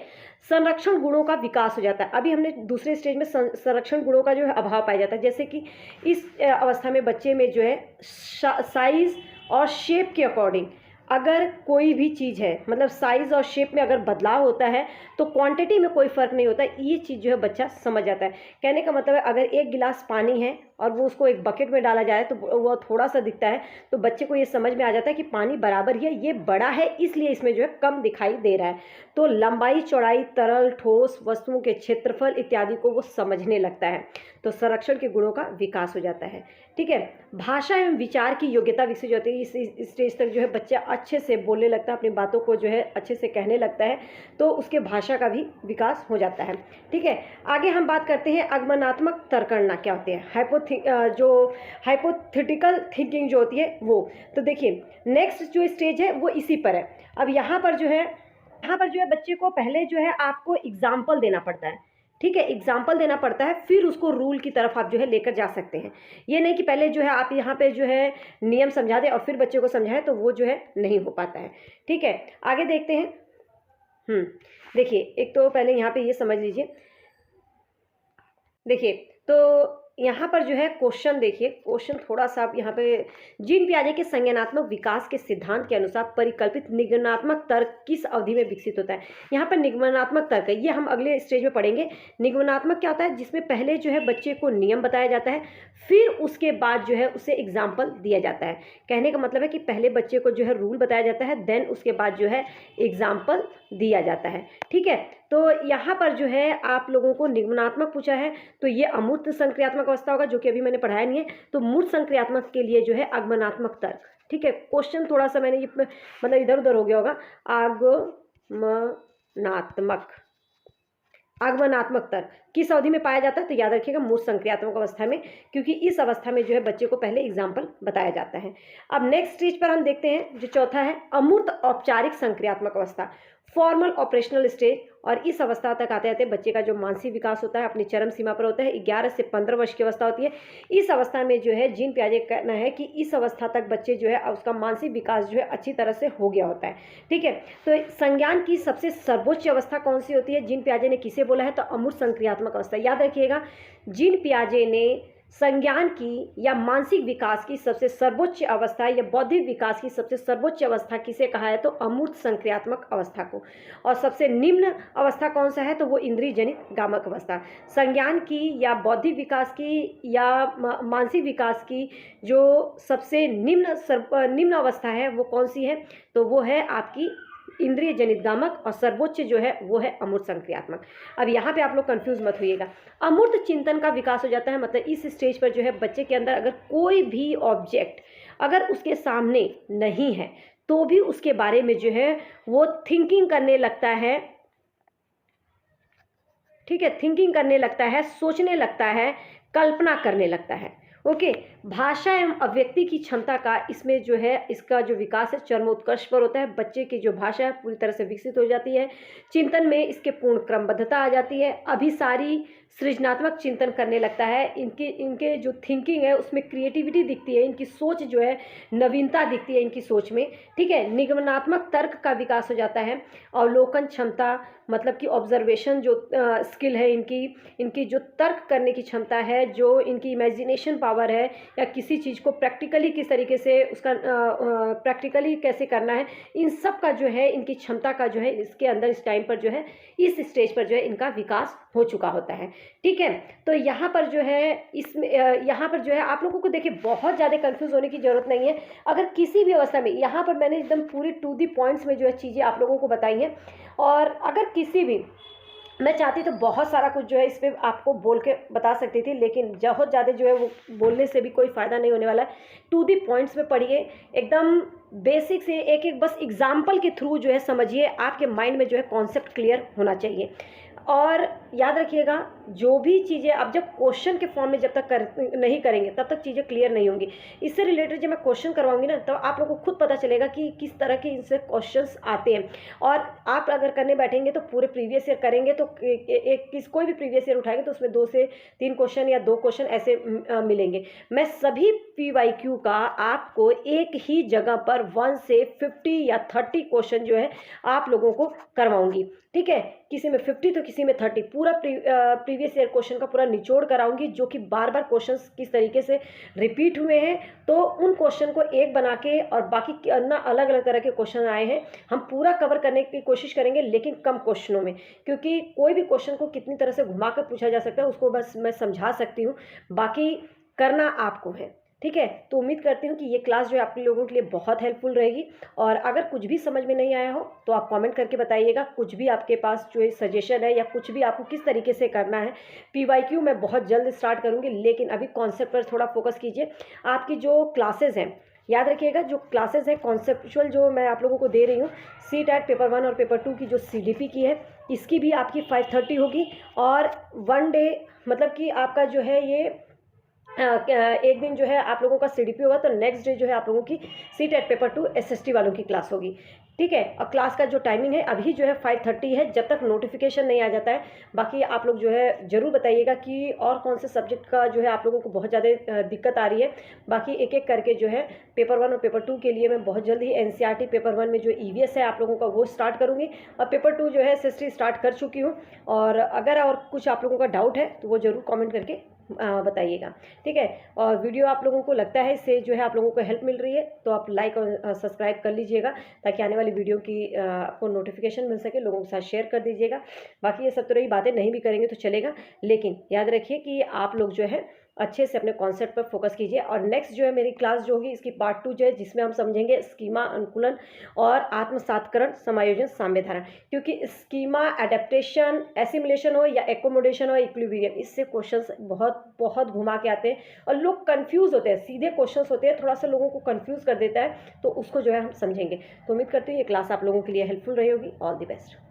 संरक्षण गुणों का विकास हो जाता है। अभी हमने दूसरे स्टेज में संरक्षण गुणों का जो है अभाव पाया जाता है। जैसे कि इस अवस्था में बच्चे में जो है साइज और शेप के अकॉर्डिंग अगर कोई भी चीज़ है, मतलब साइज़ और शेप में अगर बदलाव होता है तो क्वांटिटी में कोई फ़र्क नहीं होता, ये चीज़ जो है बच्चा समझ जाता है। कहने का मतलब है अगर 1 गिलास पानी है और वो उसको एक बकेट में डाला जाए तो वो थोड़ा सा दिखता है, तो बच्चे को ये समझ में आ जाता है कि पानी बराबर ही है, ये बड़ा है इसलिए इसमें जो है कम दिखाई दे रहा है। तो लंबाई, चौड़ाई, तरल, ठोस वस्तुओं के क्षेत्रफल इत्यादि को वो समझने लगता है। तो संरक्षण के गुणों का विकास हो जाता है। ठीक है, भाषा एवं विचार की योग्यता विकसित होती है। इस स्टेज तक जो है बच्चा अच्छे से बोलने लगता है, अपनी बातों को जो है अच्छे से कहने लगता है, तो उसके भाषा का भी विकास हो जाता है। ठीक है, आगे हम बात करते हैं आगमनात्मक तर्कणा क्या होते हैं, जो हाइपोथेटिकल थिंकिंग जो होती है वो। तो देखिए नेक्स्ट जो स्टेज है वो इसी पर है। अब यहाँ पर जो है बच्चे को पहले जो है आपको एग्जाम्पल देना पड़ता है। ठीक है, एग्जाम्पल देना पड़ता है, फिर उसको रूल की तरफ आप जो है लेकर जा सकते हैं। ये नहीं कि पहले जो है आप यहाँ पे जो है नियम समझा दें और फिर बच्चे को समझाएं, तो वो जो है नहीं हो पाता है। ठीक है, आगे देखते हैं। देखिए एक तो पहले यहाँ पे ये समझ लीजिए। देखिए तो यहाँ पर जो है क्वेश्चन देखिए, क्वेश्चन थोड़ा सा आप यहाँ पे, जीन पियाजे के संज्ञानात्मक विकास के सिद्धांत के अनुसार परिकल्पित निगमनात्मक तर्क किस अवधि में विकसित होता है। यहाँ पर निगमनात्मक तर्क है, ये हम अगले स्टेज में पढ़ेंगे। निगमनात्मक क्या होता है, जिसमें पहले जो है बच्चे को नियम बताया जाता है, फिर उसके बाद जो है उसे एग्जाम्पल दिया जाता है। कहने का मतलब है कि पहले बच्चे को जो है रूल बताया जाता है, देन उसके बाद जो है एग्जाम्पल दिया जाता है। ठीक है, तो यहाँ पर जो है आप लोगों को निगमनात्मक पूछा है, तो ये अमूर्त संक्रियात्मक अवस्था होगा, जो कि अभी मैंने पढ़ाया नहीं है। तो मूर्त संक्रियात्मक के लिए जो है आगमनात्मक तर्क। ठीक है, क्वेश्चन थोड़ा सा मैंने ये मतलब इधर उधर हो गया होगा। आगमनात्मक तर्क किस अवधि में पाया जाता है, तो याद रखिएगा मूर्त संक्रियात्मक अवस्था में, क्योंकि इस अवस्था में जो है बच्चे को पहले एग्जाम्पल बताया जाता है। अब नेक्स्ट स्टेज पर हम देखते हैं, जो चौथा है अमूर्त औपचारिक संक्रियात्मक अवस्था, फॉर्मल ऑपरेशनल स्टेज। और इस अवस्था तक आते आते बच्चे का जो मानसिक विकास होता है अपनी चरम सीमा पर होता है। 11 से 15 वर्ष की अवस्था होती है। इस अवस्था में जो है जीन पियाजे का कहना है कि इस अवस्था तक बच्चे जो है उसका मानसिक विकास जो है अच्छी तरह से हो गया होता है। ठीक है, तो संज्ञान की सबसे सर्वोच्च अवस्था कौन सी होती है, जीन पियाजे ने किसे बोला है, तो अमूर्त संक्रियात्मक अवस्था। याद रखिएगा, जीन पियाजे ने संज्ञान की या मानसिक विकास की सबसे सर्वोच्च अवस्था या बौद्धिक विकास की सबसे सर्वोच्च अवस्था किसे कहा है, तो अमूर्त संक्रियात्मक अवस्था को। और सबसे निम्न अवस्था कौन सा है, तो वो इंद्रिय जनित गामक अवस्था। संज्ञान की या बौद्धिक विकास की या मानसिक विकास की जो सबसे निम्न अवस्था है वो कौन सी है, तो वो है आपकी इंद्रिय जनित गामक, और सर्वोच्च जो है वो है अमूर्त संक्रियात्मक। अब यहाँ पे आप लोग कंफ्यूज मत होइएगा। अमूर्त चिंतन का विकास हो जाता है, मतलब इस स्टेज पर जो है बच्चे के अंदर अगर कोई भी ऑब्जेक्ट अगर उसके सामने नहीं है तो भी उसके बारे में जो है वो थिंकिंग करने लगता है। ठीक है, थिंकिंग करने लगता है, सोचने लगता है, कल्पना करने लगता है। ओके, भाषा एवं अभिव्यक्ति की क्षमता का इसमें जो है इसका जो विकास है चरमोत्कर्ष पर होता है। बच्चे की जो भाषा है पूरी तरह से विकसित हो जाती है। चिंतन में इसके पूर्ण क्रमबद्धता आ जाती है। अभिसारी सृजनात्मक चिंतन करने लगता है। इनके जो थिंकिंग है उसमें क्रिएटिविटी दिखती है, इनकी सोच जो है नवीनता दिखती है इनकी सोच में। ठीक है, निगमनात्मक तर्क का विकास हो जाता है। अवलोकन क्षमता मतलब कि ऑब्जर्वेशन जो स्किल है इनकी जो तर्क करने की क्षमता है, जो इनकी इमेजिनेशन पावर है, या किसी चीज़ को प्रैक्टिकली किस तरीके से उसका प्रैक्टिकली कैसे करना है, इन सब का जो है इनकी क्षमता का जो है इसके अंदर इस टाइम पर जो है इस स्टेज पर जो है इनका विकास हो चुका होता है। ठीक है, तो यहाँ पर जो है इसमें यहाँ पर जो है आप लोगों को देखिए बहुत ज़्यादा कंफ्यूज होने की ज़रूरत नहीं है। अगर किसी भी अवस्था में यहाँ पर मैंने एकदम पूरी टू दी पॉइंट्स में जो है चीज़ें आप लोगों को बताई हैं, और अगर किसी भी मैं चाहती तो बहुत सारा कुछ जो है इस पर आपको बोल के बता सकती थी, लेकिन बहुत ज़्यादा जो है वो बोलने से भी कोई फ़ायदा नहीं होने वाला है। टू दी पॉइंट्स में पढ़िए, एकदम बेसिक से एक एक बस एग्जाम्पल के थ्रू जो है समझिए, आपके माइंड में जो है कॉन्सेप्ट क्लियर होना चाहिए। और याद रखिएगा जो भी चीज़ें अब जब क्वेश्चन के फॉर्म में जब तक नहीं करेंगे तब तक चीज़ें क्लियर नहीं होंगी। इससे रिलेटेड जब मैं क्वेश्चन करवाऊंगी ना तब आप लोगों को खुद पता चलेगा कि किस तरह के इनसे क्वेश्चंस आते हैं। और आप अगर करने बैठेंगे तो पूरे प्रीवियस ईयर करेंगे तो कोई भी प्रीवियस ईयर उठाएंगे तो उसमें 2 से 3 क्वेश्चन या 2 क्वेश्चन ऐसे मिलेंगे। मैं सभी PYQ का आपको एक ही जगह पर 1 से 50 या 30 क्वेश्चन जो है आप लोगों को करवाऊंगी। ठीक है, किसी में 50 तो किसी में 30, पूरा प्रीवियस ईयर क्वेश्चन का पूरा निचोड़ कराऊंगी, जो कि बार बार क्वेश्चंस किस तरीके से रिपीट हुए हैं, तो उन क्वेश्चन को एक बना के और बाकी ना अलग अलग तरह के क्वेश्चन आए हैं हम पूरा कवर करने की कोशिश करेंगे, लेकिन कम क्वेश्चनों में, क्योंकि कोई भी क्वेश्चन को कितनी तरह से घुमा कर पूछा जा सकता है उसको बस मैं समझा सकती हूँ, बाकी करना आपको है। ठीक है, तो उम्मीद करती हूँ कि ये क्लास जो है आप लोगों के लिए बहुत हेल्पफुल रहेगी। और अगर कुछ भी समझ में नहीं आया हो तो आप कमेंट करके बताइएगा, कुछ भी आपके पास जो सजेशन है या कुछ भी आपको किस तरीके से करना है। PYQ मैं बहुत जल्द स्टार्ट करूँगी, लेकिन अभी कॉन्सेप्ट पर थोड़ा फोकस कीजिए। आपकी जो क्लासेज हैं याद रखिएगा, जो क्लासेज हैं कॉन्सेप्चुअल जो मैं आप लोगों को दे रही हूँ, CTET पेपर 1 और पेपर 2 की जो CDP की है इसकी भी आपकी 5:30 होगी। और 1 डे मतलब कि आपका जो है ये एक दिन जो है आप लोगों का CDP होगा, तो नेक्स्ट डे जो है आप लोगों की CTET पेपर 2 SST वालों की क्लास होगी। ठीक है, और क्लास का जो टाइमिंग है अभी जो है 5:30 है, जब तक नोटिफिकेशन नहीं आ जाता है। बाकी आप लोग जो है ज़रूर बताइएगा कि और कौन से सब्जेक्ट का जो है आप लोगों को बहुत ज़्यादा दिक्कत आ रही है। बाकी एक एक करके जो है पेपर 1 और पेपर 2 के लिए मैं बहुत जल्द ही NCERT पेपर 1 में जो EVS है आप लोगों का वो स्टार्ट करूँगी, और पेपर 2 जो है SST स्टार्ट कर चुकी हूँ। और अगर और कुछ आप लोगों का डाउट है तो वो ज़रूर कॉमेंट करके बताइएगा, ठीक है। और वीडियो आप लोगों को लगता है इससे जो है आप लोगों को हेल्प मिल रही है तो आप लाइक और सब्सक्राइब कर लीजिएगा, ताकि आने वाली वीडियो की आपको नोटिफिकेशन मिल सके। लोगों के साथ शेयर कर दीजिएगा। बाकी ये सब तरह की बातें नहीं भी करेंगे तो चलेगा, लेकिन याद रखिए कि आप लोग जो है अच्छे से अपने कॉन्सेप्ट पर फोकस कीजिए। और नेक्स्ट जो है मेरी क्लास जो होगी इसकी पार्ट 2 जो है, जिसमें हम समझेंगे स्कीमा, अनुकूलन और आत्मसातकरण, समायोजन, साम्य धारण। क्योंकि स्कीमा, एडेप्टेशन, एसिमिलेशन हो या एकोमोडेशन हो, इक्विलिब्रियम, इससे क्वेश्चंस बहुत बहुत घुमा के आते हैं और लोग कंफ्यूज होते हैं। सीधे क्वेश्चंस होते हैं, थोड़ा सा लोगों को कंफ्यूज कर देता है, तो उसको जो है हम समझेंगे। तो उम्मीद करती हूँ ये क्लास आप लोगों के लिए हेल्पफुल रही होगी। All the best.